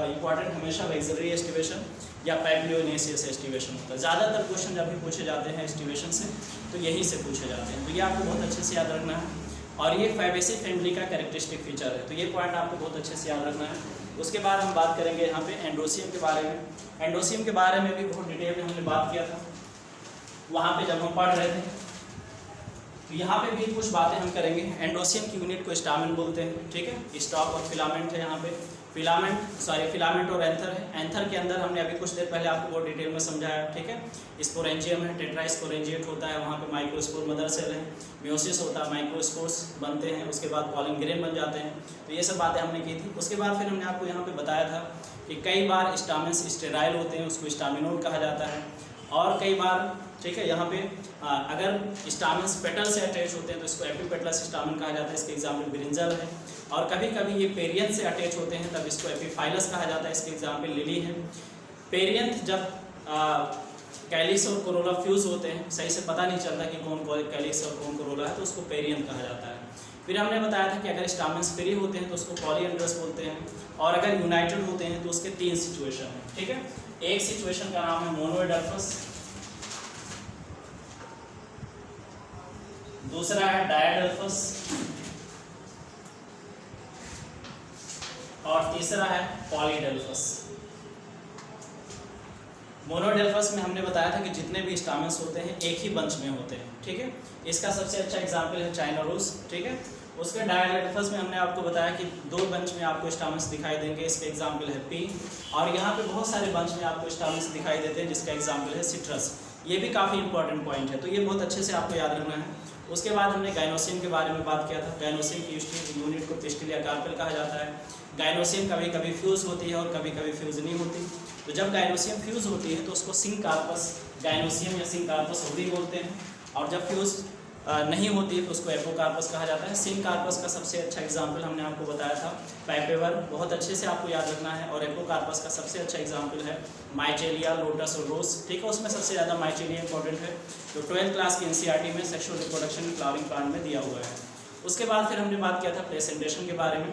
इंपॉर्टेंट हमेशा वेक्सिलरी एस्टिवेशन या पैटियोनेसियस एस्टिवेशन होता है। ज़्यादातर क्वेश्चन जब भी पूछे जाते हैं एस्टिवेशन से तो यहीं से पूछे जाते हैं, तो ये आपको बहुत अच्छे से याद रखना है। और ये फाइवेसी फैमिली का कैरेक्टरिस्टिक फीचर है, तो ये पॉइंट आपको बहुत अच्छे से याद रखना है। उसके बाद हम बात करेंगे यहाँ पे एंडोसियम के बारे में। एंडोसियम के बारे में भी बहुत डिटेल में हमने बात किया था वहाँ पे जब हम पढ़ रहे थे, तो यहाँ पे भी कुछ बातें हम करेंगे। एंडोसियम की यूनिट को स्टामेन बोलते हैं, ठीक है। स्टॉक और फिलामेंट है, यहाँ पे फिलामेंट और एंथर है। एंथर के अंदर हमने अभी कुछ देर पहले आपको बहुत डिटेल में समझाया, ठीक है। स्पोरेंजियम है, टेट्रास्पोरेंजिएट होता है, वहाँ पे माइक्रोस्पोर मदर सेल है, म्योसिस होता है, माइक्रोस्पोर्स बनते हैं, उसके बाद पॉलन ग्रेन बन जाते हैं। तो ये सब बातें हमने की थी। उसके बाद फिर हमने आपको यहाँ पे बताया था कि कई बार स्टामेन्स स्टेराइल होते हैं, उसको स्टामिनोड कहा जाता है, और कई बार, ठीक है, यहाँ पे अगर स्टामेन्स पेटल से अटैच होते हैं तो इसको एपीपेटलस स्टामेन कहा जाता है, इसके एग्जाम्पल ब्रिंजल है। और कभी कभी ये पेरियंथ से अटैच होते हैं तब इसको एपीफाइलस कहा जाता है, इसके एग्जाम्पल लिली है। पेरियंथ जब कैलिक्स और कोरोला फ्यूज होते हैं, सही से पता नहीं चलता कि कौन कैलिक्स और कौन कोरोला है, तो उसको पेरियंथ कहा जाता है। फिर हमने बताया था कि अगर स्टामेन्स फ्री होते हैं तो उसको पॉलीएंड्रस बोलते हैं, और अगर यूनाइटेड होते हैं तो उसके 3 सिचुएशन हैं, ठीक है। एक सिचुएशन का नाम है मोनोएडल्फस, दूसरा है डायडल्फस, और तीसरा है पॉलीडेल्फस। मोनोडेल्फस में हमने बताया था कि जितने भी स्टामेंस होते हैं एक ही बंच में होते हैं, ठीक है। इसका सबसे अच्छा एग्जाम्पल है चाइना रोज, ठीक है। उसके डायडेल्फस में हमने आपको बताया कि 2 बंच में आपको स्टामेंस दिखाई देंगे, इसका एग्जाम्पल है पी। और यहाँ पे बहुत सारे बंच में आपको स्टामेंस दिखाई देते हैं, जिसका एग्जाम्पल है सिट्रस। ये भी काफ़ी इंपॉर्टेंट पॉइंट है, तो ये बहुत अच्छे से आपको याद रखना है। उसके बाद हमने गाइनोसियम के बारे में बात किया था। गाइनोसियम की यूनिट को पिस्टिल या कार्पेल कहा जाता है। गाइनोसियम कभी कभी फ्यूज़ होती है और कभी कभी फ्यूज़ नहीं होती। तो जब गाइनोसियम फ्यूज़ होती है तो उसको सिंकार्पस गाइनोसियम या सिंकार्पस ओवरी बोलते हैं, और जब फ्यूज़ नहीं होती है तो उसको एपोकार्पस कहा जाता है। सिंकार्पस का सबसे अच्छा एग्जाम्पल हमने आपको बताया था पाइपेवर, बहुत अच्छे से आपको याद रखना है। और एपोकार्पस का सबसे अच्छा एग्जाम्पल है माइचेलिया, लोटस और रोज, ठीक है। उसमें सबसे ज़्यादा माइचेलिया इंपॉर्टेंट है, जो 12th क्लास की एनसीईआरटी में सेक्सुअल रिप्रोडक्शन फ्लावरिंग प्लांट में दिया हुआ है। उसके बाद फिर हमने बात किया था प्लेसेंटेशन के बारे में।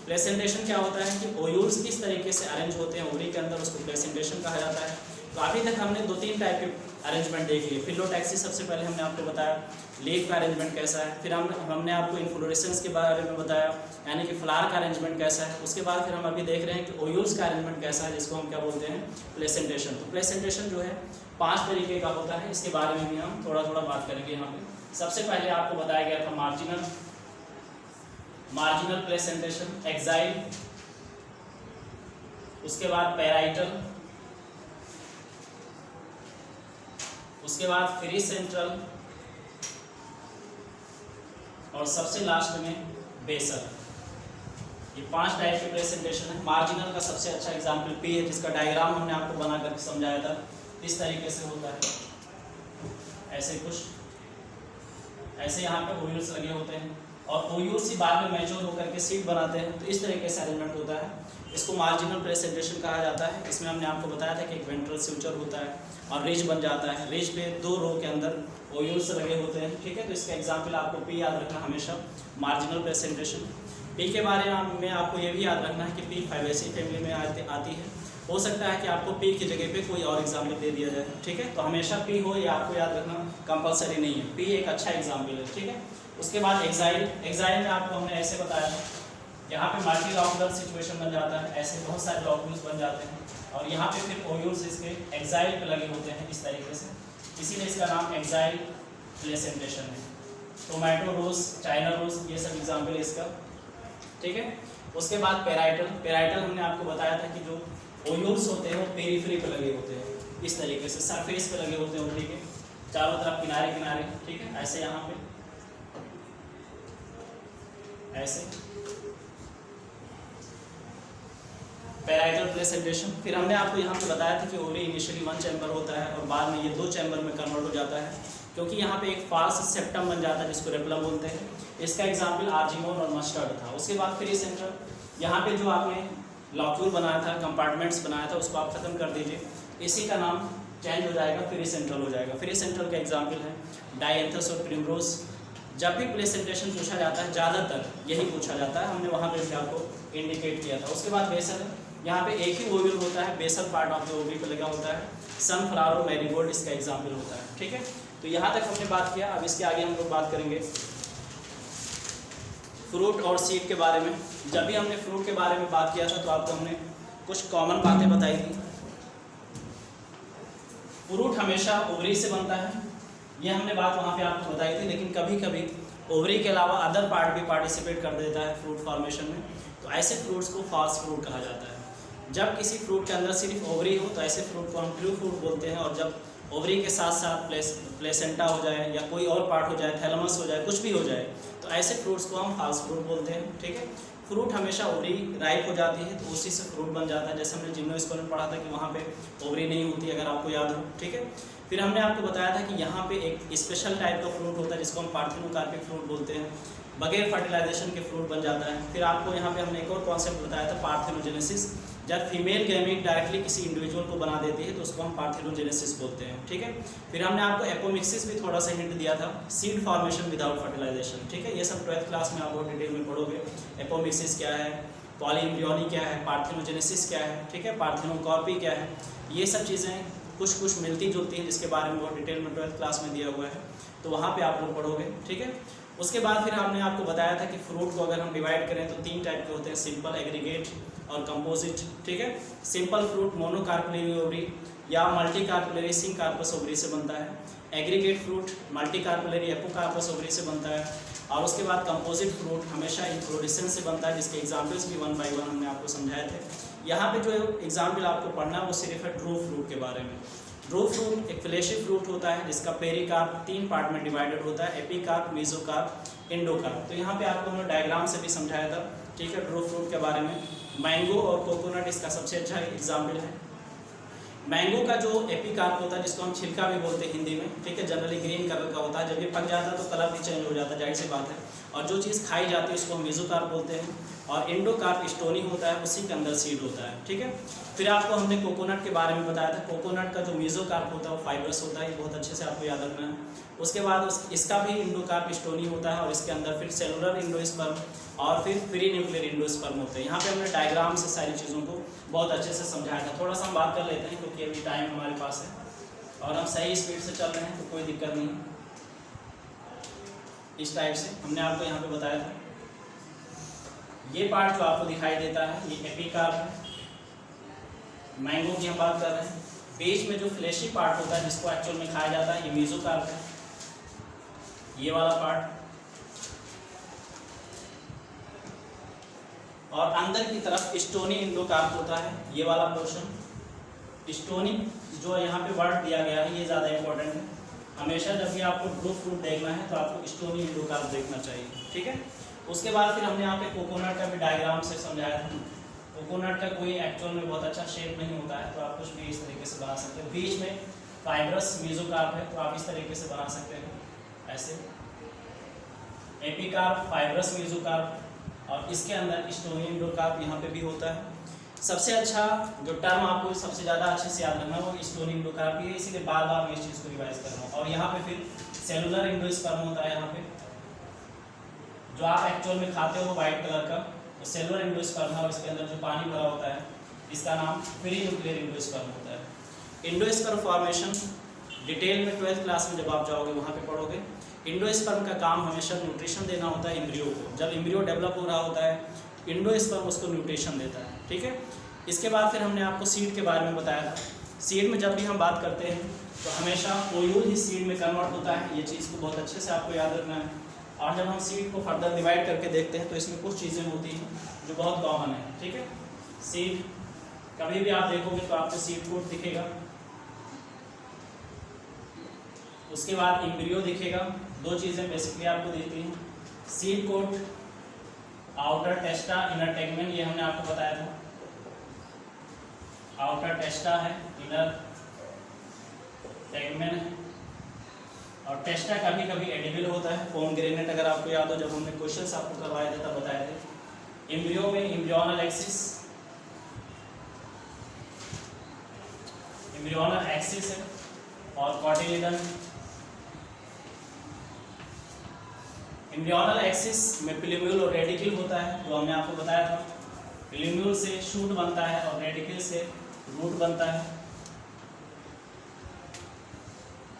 प्लेसेंटेशन क्या होता है कि ओयूल्स किस तरीके से अरेंज होते हैं ओवरी के अंदर, उसको प्लेसेंटेशन कहा जाता है। तो अभी तक हमने 2-3 टाइप के अरेंजमेंट देख लिए। फिलोटैक्सी सबसे पहले हमने आपको बताया, लीफ का अरेंजमेंट कैसा है। फिर हमने आपको इन्फ्लोरेसेंस के बारे में बताया, यानी कि फ्लावर का अरेंजमेंट कैसा है। उसके बाद फिर हम अभी देख रहे हैं कि ओयूल्स का अरेंजमेंट कैसा है, जिसको हम क्या बोलते हैं, प्लेसेंटेशन। तो प्लेसेंटेशन जो है 5 तरीके का होता है, इसके बारे में भी हम थोड़ा थोड़ा बात करेंगे यहाँ पे। सबसे पहले आपको बताया गया था मार्जिनल प्लेसेंटेशन, एक्साइल, उसके बाद पैराइटल, उसके बाद फ्री सेंट्रल, और सबसे लास्ट में बेसल। ये 5 टाइप के प्रेजेंटेशन है। मार्जिनल का सबसे अच्छा एग्जाम्पल पी है, जिसका डायग्राम हमने आपको बना करके समझाया था। इस तरीके से होता है, ऐसे कुछ ऐसे यहाँ पे ओयूल्स लगे होते हैं, और ओयूल्स ही बाद में मैच्योर होकर के सीड बनाते हैं। तो इस तरीके से अरेंजमेंट होता है, इसको मार्जिनल प्रेजेंटेशन कहा जाता है। इसमें हमने आपको बताया था कि एक वेंट्रल स्यूचर होता है और रिज बन जाता है। रिज पे 2 रो के अंदर ओयूल्स लगे होते हैं, ठीक है। तो इसका एग्जाम्पल आपको पी याद रखना हमेशा, मार्जिनल प्रेजेंटेशन। पी के बारे में आपको ये भी याद रखना है कि पी फाइवेसी फैमिली में आती है। हो सकता है कि आपको पी की जगह पे कोई और एग्जाम्पल दे दिया जाए, ठीक है। तो हमेशा पी हो, ये आपको याद रखना कंपलसरी नहीं है, पी एक अच्छा एग्जाम्पल है, ठीक है। उसके बाद एक्साइल में आपको हमने ऐसे बताया था, यहाँ पे मल्टीलॉकुलर सिचुएशन बन जाता है, ऐसे बहुत सारे लॉकुल्स बन जाते हैं, और यहाँ पे फिर ओयूल्स इसके एक्साइल पे लगे होते हैं इस तरीके से, इसीलिए इसका नाम एक्साइल प्लेसेंटेशन है। टोमेटो रोज, चाइना रोज, ये सब एग्जाम्पल है इसका, ठीक है। उसके बाद पेराइटल हमने आपको बताया था कि जो ओयूल्स होते हैं वो पेरिफेरी पे लगे होते हैं, इस तरीके से सरफेस पे लगे होते हैं ओवरी के चारों तरफ, किनारे किनारे, ठीक है। ऐसे यहाँ पे ऐसे पेराइटल प्लेसेंटेशन। फिर हमने आपको यहाँ पे बताया था कि ओवरी इनिशियली 1 चैम्बर होता है और बाद में ये 2 चैम्बर में कन्वर्ट हो जाता है, क्योंकि यहाँ पे एक फाल्स सेप्टम बन जाता है जिसको रेप्लम बोलते हैं। इसका एग्जाम्पल आर्जिमोन और मस्टर्ड था। उसके बाद फ्री सेंट्रल, यहाँ पे जो आपने लॉक्यूल बनाया था, कंपार्टमेंट्स बनाया था, उसको आप खत्म कर दीजिए, इसी का नाम चेंज हो जाएगा, फ्री सेंट्रल हो जाएगा। फ्री सेंट्रल का एग्जाम्पल है डायंथस और प्रिमरोज। जब भी प्लेसेंटेशन पूछा जाता है ज़्यादातर यही पूछा जाता है, हमने वहाँ पे भी आपको इंडिकेट किया था। उसके बाद बेसल है, यहाँ पे एक ही ओव्यूल होता है, basal part of the ovary पे लगा होता है। सनफ्लावर और मैरीगोल्ड इसका एग्जाम्पल होता है, ठीक है। तो यहाँ तक हमने बात किया। अब इसके आगे हम लोग बात करेंगे फ्रूट और सीड के बारे में। जब भी हमने फ्रूट के बारे में बात किया था तो आपको हमने कुछ कॉमन बातें बताई थी। फ्रूट हमेशा ओवरी से बनता है, ये हमने बात वहाँ पे आपको बताई थी, लेकिन कभी कभी ओवरी के अलावा अदर पार्ट भी पार्टिसिपेट कर देता है फ्रूट फॉर्मेशन में, तो ऐसे फ्रूट्स को फॉल्स फ्रूट कहा जाता है। जब किसी फ्रूट के अंदर सिर्फ ओवरी हो तो ऐसे फ्रूट को हम ट्रू फ्रूट बोलते हैं, और जब ओवरी के साथ साथ प्लेसेंटा हो जाए या कोई और पार्ट हो जाए, थैलमस हो जाए, कुछ भी हो जाए, तो ऐसे फ्रूट्स को हम फॉल्स फ्रूट बोलते हैं, ठीक है। फ्रूट हमेशा ओवरी राइप हो जाती है तो उसी से फ्रूट बन जाता है, जैसे हमने जिम्नोस्पर्म में पढ़ा था कि वहाँ पे ओवरी नहीं होती, अगर आपको याद हो, ठीक है। फिर हमने आपको बताया था कि यहाँ पे एक स्पेशल टाइप का फ्रूट होता है जिसको हम पार्थिनोकार्पिक फ्रूट बोलते हैं, बगैर फर्टिलाइजेशन के फ्रूट बन जाता है। फिर आपको यहाँ पे हमने एक और कॉन्सेप्ट बताया था पार्थिनोजेनेसिस, जब फीमेल गैमेट डायरेक्टली किसी इंडिविजुअल को बना देती है तो उसको हम पार्थिनोजेनेसिस बोलते हैं, ठीक है। फिर हमने आपको एपोमिक्सिस भी थोड़ा सा हिंट दिया था, सीड फॉर्मेशन विदाउट फर्टिलाइजेशन, ठीक है। ये सब 12th क्लास में आप बहुत डिटेल में पढ़ोगे। एपोमिक्सिस क्या है, पॉलीएम्ब्रियोनी क्या है, पार्थिनोजेनेसिस क्या है, ठीक है, पार्थिनोकॉर्पी क्या है, ये सब चीज़ें कुछ मिलती जुलती हैं, जिसके बारे में बहुत डिटेल में 12th क्लास में दिया हुआ है, तो वहाँ पे आप लोग पढ़ोगे, ठीक है। उसके बाद फिर हमने आपको बताया था कि फ्रूट को अगर हम डिवाइड करें तो 3 टाइप के होते हैं, सिंपल, एग्रीगेट और कंपोजिट, ठीक है। सिंपल फ्रूट मोनोकार्पेलियोरी, या मल्टी कार्पेलरी सिंक कार्पस ओवरी से बनता है। Aggregate fruit multi carpellary apocarpous ovary से बनता है। और उसके बाद कंपोजिट फ्रूट हमेशा इन्फ्लोरेसेंस से बनता है, जिसके एग्जाम्पल्स भी 1 बाय 1 हमने आपको समझाए थे। यहाँ पे जो एग्जाम्पल आपको पढ़ना है वो सिर्फ है ड्रू फ्रूट के बारे में। ड्रू फ्रूट एक फ्लैशी फ्रूट होता है जिसका पेरिकार्प 3 पार्ट में डिवाइडेड होता है, एपिकार्प, मेसोकार्प, एंडोकार्प। तो यहाँ पे आपको हमने डायग्राम से भी समझाया था, ठीक है, ड्रू फ्रूट के बारे में। मैंगो और कोकोनट इसका सबसे अच्छा एग्जाम्पल है। मैंगो का जो एपिकार्प होता है, जिसको हम छिलका भी बोलते हैं हिंदी में, ठीक है, जनरली ग्रीन कलर का होता है। जब ये पक जाता है तो कलर भी चेंज हो जाता है, जाहिर सी बात है। और जो चीज़ खाई जाती है उसको हम मेसोकार्प बोलते हैं। और एंडोकार्प स्टोनी होता है, उसी के अंदर सीड होता है, ठीक है। फिर आपको हमने कोकोनट के बारे में बताया था। कोकोनट का जो मेसोकार्प होता है वो फाइब्रस होता है, ये बहुत अच्छे से आपको याद रखना है। उसके बाद इसका भी एंडोकार्प स्टोनी होता है, और इसके अंदर फिर सेलुलर एंडोस्पर्म और फिर फ्री न्यूक्लियर एंडोस्पर्म होते हैं। यहाँ पे हमने डायग्राम से सारी चीज़ों को बहुत अच्छे से समझाया था। थोड़ा सा हम बात कर लेते हैं क्योंकि अभी टाइम हमारे पास है और हम सही स्पीड से चल रहे हैं, तो कोई दिक्कत नहीं। इस टाइप से हमने आपको यहाँ पे बताया था। ये पार्ट जो आपको दिखाई देता है ये एपिकार्प है। मैंगो की हम बात कर रहे हैं। बीच में जो फ्लैशी पार्ट होता है जिसको एक्चुअल में खाया जाता है, ये मेसोकार्प है, ये वाला पार्ट। और अंदर की तरफ स्टोनी एंडोकार्प होता है, ये वाला पोर्शन। स्टोनी जो यहाँ पे वर्ड दिया गया है ये ज़्यादा इंपॉर्टेंट है। हमेशा जब भी आपको ड्रू फ्रूट देखना है तो आपको स्टोनी एंडोकार्प देखना चाहिए, ठीक है। उसके बाद फिर हमने यहाँ पे कोकोनट का भी डायग्राम से समझाया था। कोकोनट का कोई एक्चुअल में बहुत अच्छा शेप नहीं होता है, तो आप कुछ भी इस तरीके से बना सकते हो। बीच में फाइब्रस मेसोकार्प है, तो आप इस तरीके से बना सकते हो ऐसे। एपिकार्प, फाइब्रस मेसोकार्प, और इसके अंदर स्टोनी एंडोकार्प यहाँ पे भी होता है। सबसे अच्छा जो टर्म आपको सबसे ज़्यादा अच्छे से याद रखना है वो स्टोनी एंडोकार्प ही है, इसीलिए बार बार मैं इस चीज़ को रिवाइज कर रहा हूँ। और यहाँ पे फिर सेलुलर एंडोस्पर्म होता है। यहाँ पे जो आप एक्चुअल में खाते हो वाइट कलर का वो सेलुलर एंडोस्पर्म है, और इसके अंदर जो पानी भरा होता है इसका नाम फ्री न्यूक्लियर एंडोस्पर्म होता है। एंडोस्पर्म फॉर्मेशन डिटेल में 12th क्लास में जब आप जाओगे वहाँ पे पढ़ोगे। एंडोस्पर्म का काम हमेशा न्यूट्रिशन देना होता है एम्ब्रियो को। जब एम्ब्रियो डेवलप हो रहा होता है एंडोस्पर्म उसको न्यूट्रिशन देता है, ठीक है। इसके बाद फिर हमने आपको सीड के बारे में बताया था। सीड में जब भी हम बात करते हैं तो हमेशा ओयूल ही सीड में कन्वर्ट होता है, ये चीज़ को बहुत अच्छे से आपको याद रखना है। और जब हम सीड को फर्दर डिवाइड करके देखते हैं तो इसमें कुछ चीज़ें होती हैं जो बहुत कॉमन है, ठीक है। सीड कभी भी आप देखोगे तो आपको सीड कोट दिखेगा, उसके बाद एम्ब्रियो दिखेगा। दो चीज़ें बेसिकली आपको दिखती हैं, seed coat, outer टेस्टा, inner tegmen, ये हमने आपको बताया था। आउटर टेस्टा है, इनर टेगमेन है। और टेस्टा कभी कभी एडिबल होता है, पोमग्रेनेट अगर आपको याद हो, जब हमने क्वेश्चंस आपको करवाए थे तब बताए थे। एम्ब्रियो में एम्ब्रियोनल एक्सिस, एम्ब्रियोनल एक्सिस है, और कॉटिलिडन। एम्ब्रियोनल एक्सिस में प्लूम्यूल और रेडिकल होता है, जो हमने आपको बताया था। प्लूम्यूल से शूट बनता है और रेडिकल से रूट बनता है,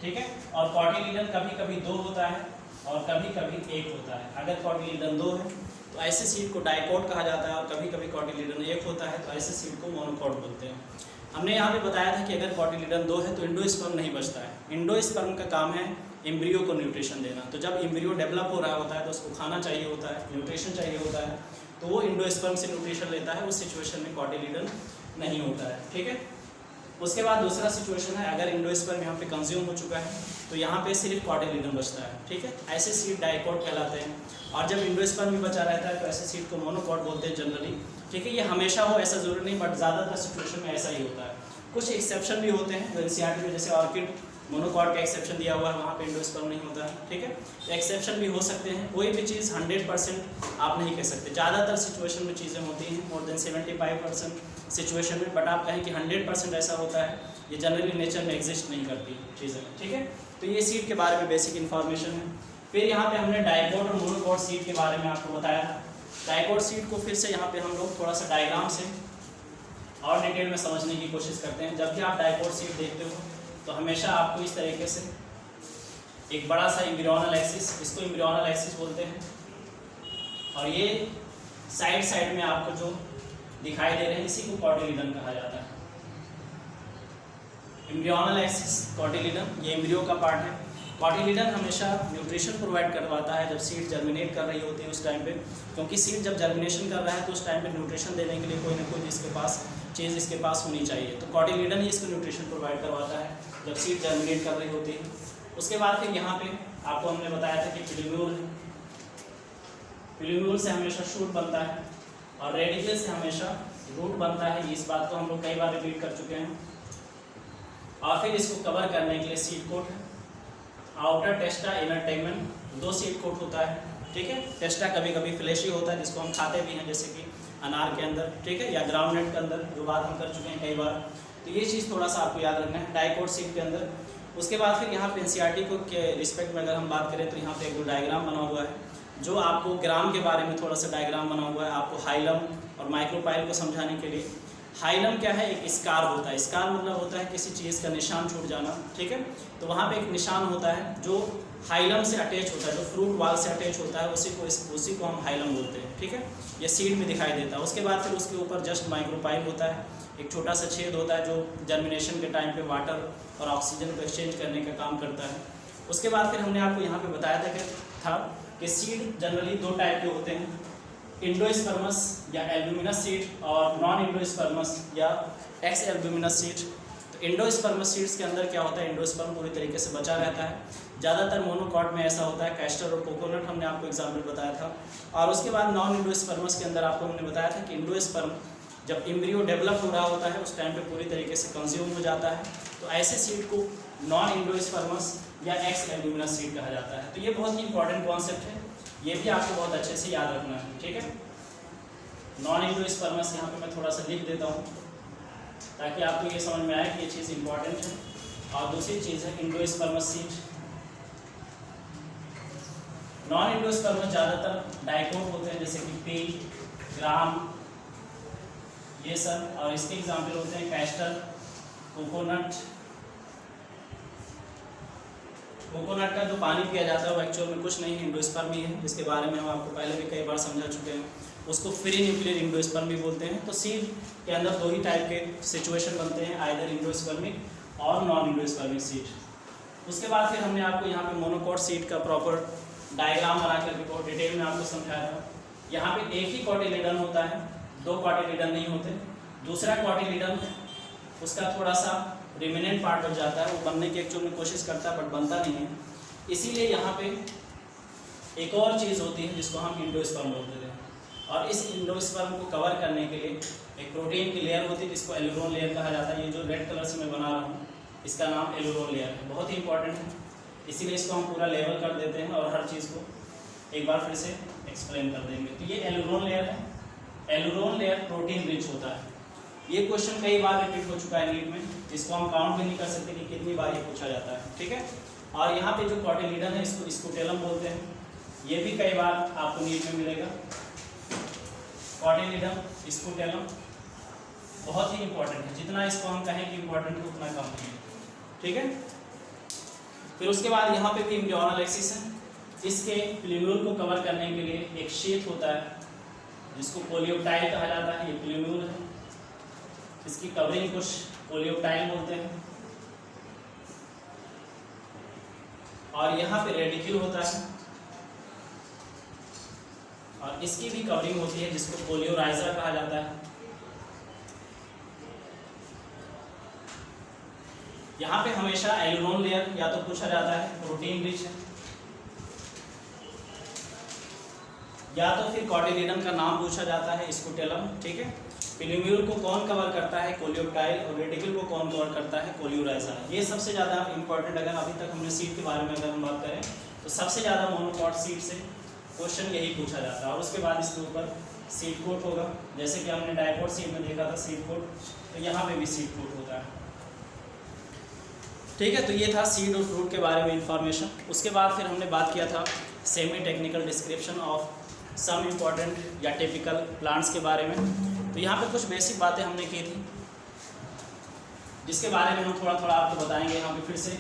ठीक है। और कॉटिलिडन कभी कभी 2 होता है और कभी कभी 1 होता है। अगर कॉटिलिडन 2 है तो ऐसे सीड को डाइकोट कहा जाता है, और कभी कभी कॉटिलिडन 1 होता है तो ऐसे सीड को मोनोकोट बोलते हैं। हमने यहाँ पे बताया था कि अगर कॉटिलिडन 2 है तो एंडोस्पर्म नहीं बचता है। एंडोस्पर्म का काम है एम्ब्रियो को न्यूट्रिशन देना। तो जब एम्ब्रियो डेवलप हो रहा होता है तो उसको खाना चाहिए होता है, न्यूट्रिशन चाहिए होता है, तो वो एंडोस्पर्म से न्यूट्रिशन लेता है। उस सिचुएशन में कॉटिलिडन नहीं होता है, ठीक है। उसके बाद दूसरा सिचुएशन है, अगर एंडोस्पर्म यहाँ पे कंज्यूम हो चुका है तो यहाँ पे सिर्फ कॉटिलिडन बचता है, ठीक है। ऐसे सीड डाइकोट कहलाते हैं। और जब एंडोस्पर्म भी बचा रहता है तो ऐसे सीड को मोनोकोट बोलते हैं जनरली, ठीक है। ये हमेशा हो ऐसा जरूरी नहीं, बट ज़्यादातर सिचुएशन में ऐसा ही होता है। कुछ एक्सेप्शन भी होते हैं जो एनसीईआरटी में, जैसे ऑर्किड मोनोकॉट का एक्सेप्शन दिया हुआ है, वहाँ पे एंडोस्पर्म नहीं होता है, ठीक है। एक्सेप्शन भी हो सकते हैं, कोई भी चीज़ 100% आप नहीं कह सकते। ज़्यादातर सिचुएशन में चीज़ें होती हैं, मोर देन 75% सिचुएशन में, बट आप कहें कि 100% ऐसा होता है, ये जनरली नेचर में एग्जिस्ट नहीं करती चीज़ें, ठीक है। तो ये सीड के बारे में बेसिक इन्फॉर्मेशन है। फिर यहाँ पे हमने डाइकोट और मोनोकोट सीड के बारे में आपको बताया था। डाइकोट सीड को फिर से यहाँ पे हम लोग थोड़ा सा डायग्राम से और डिटेल में समझने की कोशिश करते हैं। जब भी आप डाइकोट सीड देखते हो तो हमेशा आपको इस तरीके से एक बड़ा सा एम्ब्रियोनल एक्सिस, इसको एम्ब्रियोनल एक्सिस बोलते हैं, और ये साइड साइड में आपको जो दिखाई दे रहे हैं इसी को कॉटिलिडन कहा जाता है। एम्ब्रियोनल एक्सिस कॉटिलिडन, ये एम्ब्रियो का पार्ट है। कॉटिलिडन हमेशा न्यूट्रिशन प्रोवाइड करवाता है जब सीड जर्मिनेट कर रही होती है उस टाइम पे, क्योंकि सीड जब जर्मिनेशन कर रहा है तो उस टाइम पे न्यूट्रिशन देने के लिए कोई ना कोई इसके पास चीज़ इसके पास होनी चाहिए। तो कॉटिलिडन ही इसको न्यूट्रिशन प्रोवाइड करवाता है जब सीड जर्मिनेट कर रही होती है। उसके बाद फिर यहाँ पे आपको हमने बताया था कि प्लूम्यूल, प्लूम्यूल से हमेशा शूट बनता है और रेडिकल से हमेशा रूट बनता है। इस बात को हम लोग कई बार रिपीट कर चुके हैं। और फिर इसको कवर करने के लिए सीड कोट है, आउटर टेस्टा इनर टेगमेंट, दो सीड कोट होता है, ठीक है। टेस्टा कभी कभी फ्लैशी होता है जिसको हम खाते भी हैं, जैसे कि अनार के अंदर, ठीक है, या ग्राउंडनट के अंदर, जो बात हम कर चुके हैं कई बार। तो ये चीज़ थोड़ा सा आपको याद रखना है, डाइकोट सीड के अंदर। उसके बाद फिर यहाँ पे एनसीईआरटी को के रिस्पेक्ट में अगर हम बात करें तो यहाँ पे एक डायग्राम बना हुआ है जो आपको ग्राम के बारे में थोड़ा सा डायग्राम बना हुआ है आपको हाइलम और माइक्रोपाइल को समझाने के लिए। हाइलम क्या है, एक स्कार होता है। स्कार मतलब होता है किसी चीज़ का निशान छूट जाना, ठीक है। तो वहाँ पे एक निशान होता है जो हाइलम से अटैच होता है, जो फ्रूट वाल से अटैच होता है, उसी को हम हाइलम बोलते हैं, ठीक है। ये सीड में दिखाई देता है। उसके बाद फिर उसके ऊपर जस्ट माइक्रोपाइल होता है, एक छोटा सा छेद होता है जो जर्मिनेशन के टाइम पे वाटर और ऑक्सीजन को एक्सचेंज करने का काम करता है। उसके बाद फिर हमने आपको यहाँ पे बताया था कि सीड जनरली दो टाइप के होते हैं, इंडोस्पर्मस या एल्ब्यूमिनस सीड और नॉन इंडोस्पर्मस या एक्स एल्ब्यूमिनस सीड। तो इंडोस्पर्मस सीड्स के अंदर क्या होता है, इंडोस्पर्म पूरी तरीके से बचा रहता है। ज़्यादातर मोनोकॉट में ऐसा होता है, कैस्टर और कोकोनट हमने आपको एग्जाम्पल बताया था। और उसके बाद नॉन इंडोस्पर्मस के अंदर आपको हमने बताया था कि इंडोस्पर्म जब एम्ब्रियो डेवलप हो रहा होता है उस टाइम पे पूरी तरीके से कंज्यूम हो जाता है। तो ऐसे सीड को नॉन इंडोस्पर्मस या एक्स एल्ब्यूमिनस सीड कहा जाता है। तो ये बहुत ही इंपॉर्टेंट कॉन्सेप्ट है, ये भी आपको बहुत अच्छे से याद रखना है, ठीक है। नॉन इंडोस्पर्मस यहाँ पे मैं थोड़ा सा लिख देता हूँ ताकि आपको ये समझ में आए कि ये चीज़ इंपॉर्टेंट है। और दूसरी चीज़ है इंडोस्पर्मस सीड। नॉन इंडोस्पर्मस ज़्यादातर डाइकोट होते हैं, जैसे कि पी, ग्राम, ये सब। और इसके एग्जाम्पल होते हैं कैस्टर, कोकोनट। कोकोनट का जो पानी पिया जाता है वो एक्चुअल में कुछ नहीं है, इंडोस्पर्म ही है, जिसके बारे में हम आपको पहले भी कई बार समझा चुके हैं। उसको फ्री न्यूक्लियर इंडोस्पर्म भी बोलते हैं। तो सीड के अंदर दो ही टाइप के सिचुएशन बनते हैं, आइदर इंडोस्पर्मिक और नॉन इंडोस्पर्मिक सीड। उसके बाद फिर हमने आपको यहाँ पे मोनोकॉट सीड का प्रॉपर डायग्राम बना करके बहुत डिटेल में आपको समझाया था। यहाँ पे एक ही कॉटिलिडन होता है, दो कॉटिलिडन नहीं होते। दूसरा कॉटिलिडन उसका थोड़ा सा रिमेनेंट पार्ट बच जाता है, वो बनने की एक्चुअल में कोशिश करता है बट बनता नहीं है। इसीलिए यहाँ पे एक और चीज़ होती है जिसको हम इंडोस्पर्म बोलते थे। और इस इंडोस्पर्म को कवर करने के लिए एक प्रोटीन की लेयर होती है जिसको एलुरोन लेयर कहा जाता है। ये जो रेड कलर से मैं बना रहा हूँ इसका नाम एलुरोन लेयर है, बहुत ही इंपॉर्टेंट है, इसीलिए इसको हम पूरा लेवल कर देते हैं और हर चीज़ को एक बार फिर से एक्सप्लेन कर देंगे। तो ये एलुरोन लेयर है। एलुरोन लेयर प्रोटीन रिच होता है। ये क्वेश्चन कई बार रिपीट हो चुका है नीट में, इसको हम काउंट भी नहीं कर सकते कि कितनी बार ये पूछा जाता है, ठीक है। और यहाँ पे जो कॉटिलिडन है इसको स्कूटेलम बोलते हैं, ये भी कई बार आपको नीट में मिलेगा। कॉटिलिडन, स्कूटेलम बहुत ही इंपॉर्टेंट है, जितना इसको हम कहें कि इंपॉर्टेंट है उतना कम है, ठीक है। फिर उसके बाद यहाँ पे भी एम्ब्रियोनल एक्सिस है। इसके प्लूम्यूल को कवर करने के लिए एक शीट होता है जिसको कोलियोप्टाइल कहा जाता है, ये प्लूम्यूल है। इसकी कवरिंग कुछ कोलियोप्टाइल बोलते हैं। और यहाँ पे रेडिक्यूल होता है और इसकी भी कवरिंग होती है जिसको कोलियोराइजर कहा जाता है। यहाँ पे हमेशा एलुरोन लेयर या तो पूछा जाता है प्रोटीन रिच है, या तो फिर कॉटिलिडन का नाम पूछा जाता है स्कूटेलम, ठीक है। प्लूम्यूल को कौन कवर करता है, कोलियोप्टाइल, और रेडिकल को कौन कवर करता है, कोलियोराइजर। ये सबसे ज़्यादा इंपॉर्टेंट, अगर अभी तक हमने सीड के बारे में अगर हम बात करें तो सबसे ज़्यादा मोनोकॉट सीड से क्वेश्चन यही पूछा जाता है। और उसके बाद इसके ऊपर सीड कोट होगा, जैसे कि हमने डाइकोट सीड में देखा था सीड कोट, तो यहाँ पे भी सीड कोट होता है, ठीक है। तो ये था सीड और फ्रूट के बारे में इंफॉर्मेशन। उसके बाद फिर हमने बात किया था semi technical description of some important या टिपिकल प्लांट्स के बारे में। तो यहाँ पे कुछ बेसिक बातें हमने की थी जिसके बारे में हम थोड़ा थोड़ा आपको बताएंगे यहाँ पे फिर से।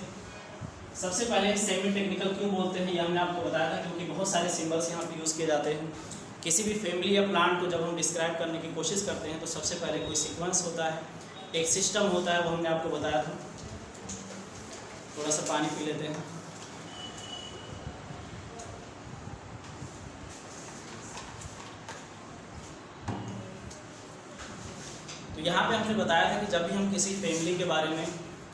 सबसे पहले सेमी टेक्निकल क्यों बोलते हैं ये हमने आपको बताया था, क्योंकि बहुत सारे सिंबल्स यहाँ पे यूज़ किए जाते हैं। किसी भी फैमिली या प्लांट को जब हम डिस्क्राइब करने की कोशिश करते हैं तो सबसे पहले कोई सीक्वेंस होता है, एक सिस्टम होता है, वो हमने आपको बताया था। थोड़ा सा पानी पी लेते हैं। तो यहाँ पे हमने बताया था कि जब भी हम किसी फैमिली के बारे में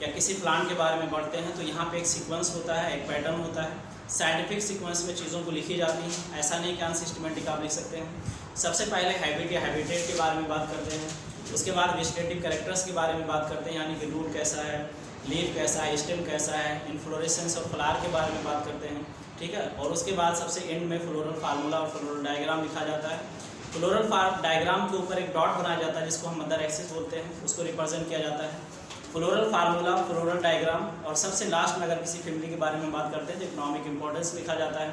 या किसी प्लांट के बारे में पढ़ते हैं तो यहाँ पे एक सीक्वेंस होता है, एक पैटर्न होता है, साइंटिफिक सीक्वेंस में चीज़ों को लिखी जाती हैं। ऐसा नहीं कि अनसिस्टमेटिक आप लिख सकते हैं। सबसे पहले हैबिट या हैबिटेट के बारे में बात करते हैं, उसके बाद वेजिटेटिव कैरेक्टर्स के बारे में बात करते हैं, यानी कि रूट कैसा है, लीफ कैसा है, स्टेम कैसा है, इन्फ्लोरेसेंस और फ्लावर के बारे में बात करते हैं, ठीक है। और उसके बाद सबसे एंड में फ्लोरल फार्मूला और फ्लोरल डायग्राम लिखा जाता है। फ्लोरल डायग्राम के ऊपर एक डॉट बनाया जाता है जिसको हम मदर एक्सिस बोलते हैं, उसको रिप्रेजेंट किया जाता है। फ्लोरल फार्मूला, फ्लोरल डायग्राम और सबसे लास्ट में अगर किसी फैमिली के बारे में बात करते हैं तो इकोनॉमिक इंपॉर्टेंस लिखा जाता है।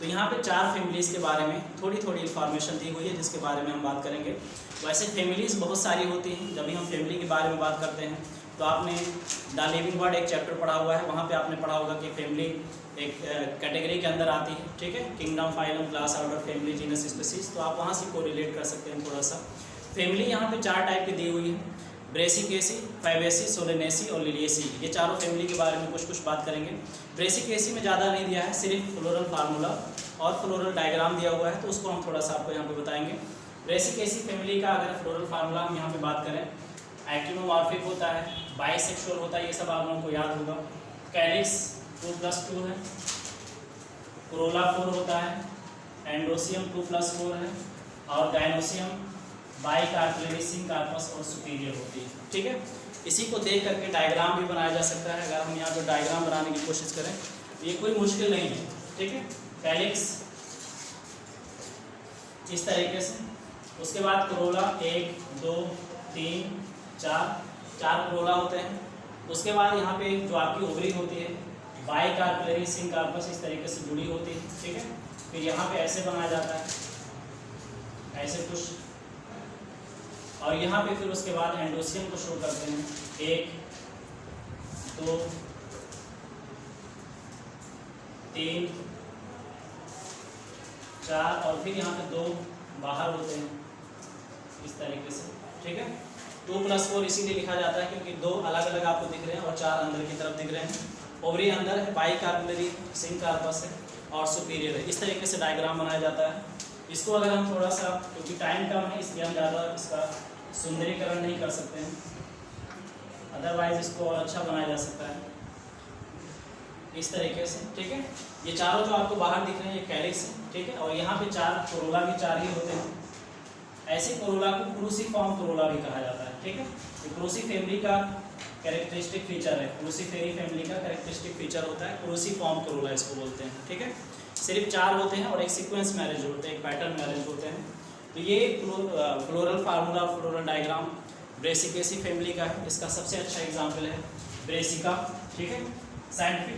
तो यहाँ पे 4 फैमिलीज़ के बारे में थोड़ी थोड़ी इन्फॉर्मेशन दी हुई है जिसके बारे में हम बात करेंगे। वैसे फैमिलीज़ बहुत सारी होती हैं। जब भी हम फैमिली के बारे में बात करते हैं तो आपने द लिविंग वर्ड एक चैप्टर पढ़ा हुआ है, वहाँ पे आपने पढ़ा होगा कि फैमिली एक कैटेगरी के अंदर आती है, ठीक है। Kingdom, phylum, class, order, family, genus, species. तो आप वहाँ से कोरिलेट कर सकते हैं थोड़ा सा। फैमिली यहाँ पे 4 टाइप की दी हुई है, ब्रेसिकेसी, फैबेसी, सोलेनेसी और लिलिएसी। ये चारों फैमिली के बारे में कुछ बात करेंगे। ब्रेसिकेसी में ज़्यादा नहीं दिया है, सिर्फ फ्लोरल फार्मूला और फ्लोरल डायग्राम दिया हुआ है, तो उसको हम थोड़ा सा आपको यहाँ पे बताएंगे। ब्रेसिकेसी फैमिली का अगर फ्लोरल फार्मूला हम यहाँ पे बात करें, एक्टिनोमॉर्फिक होता है, बाइसेक्सुअल होता है, ये सब आप लोगों को याद होगा। कैलिक्स 2+2 है, कोरोला 4 होता है, एंडोसियम 2+4 है और गाइनोसियम बाइकार्पेलिस, सिंकार्पस और सुपीरियर होती है, ठीक है। इसी को देख करके डायग्राम भी बनाया जा सकता है। अगर हम यहाँ पर डायग्राम बनाने की कोशिश करें तो ये कोई मुश्किल नहीं है, ठीक है। कैलिक्स इस तरीके से, उसके बाद कोरोला 1, 2, 3, 4 कोरोला होते हैं। उसके बाद यहाँ पे जो आपकी ओवरी होती है बाइकार्पेलिस, सिंकार्पस इस तरीके से जुड़ी होती है, ठीक है। फिर यहाँ पे ऐसे बनाया जाता है, ऐसे कुछ, और यहाँ पे फिर उसके बाद एंडोसियम को शो करते हैं, 1, 2, 3, 4 और फिर यहाँ पे 2 बाहर होते हैं इस तरीके से, ठीक है। 2+4 इसीलिए लिखा जाता है क्योंकि 2 अलग अलग आपको दिख रहे हैं और 4 अंदर की तरफ दिख रहे हैं। ओवरी अंदर है, बाइकार्पेलिस, सिंकार्पस है और सुपीरियर है। इस तरीके से डायग्राम बनाया जाता है। इसको अगर हम थोड़ा सा, क्योंकि टाइम कम है इसलिए हम ज़्यादा इसका सुंदरीकरण नहीं कर सकते हैं, अदरवाइज इसको और अच्छा बनाया जा सकता है इस तरीके से, ठीक है। ये चारों जो आपको बाहर दिख रहे हैं ये कैलिक्स है, ठीक है। और यहाँ पे 4 कोरोला भी 4 ही होते हैं। ऐसे कोरोला को क्रूसीफॉर्म कोरोला भी कहा जाता है, ठीक है। ये क्रूसी फैमिली का कैरेक्टरिस्टिक फीचर है, क्रूसीफेरी फैमिली का कैरेक्टरिस्टिक फीचर होता है, क्रूसीफॉर्म कोरोला इसको बोलते हैं, ठीक है। सिर्फ 4 होते हैं और एक सीक्वेंस मैरिज होते हैं, एक पैटर्न मैरिज होते हैं। तो ये फ्लोरल फार्मूला और फ्लोरल डायग्राम ब्रेसिकेसी फैमिली का है। इसका सबसे अच्छा एग्जाम्पल है ब्रेसिका, ठीक है। साइंटिफिक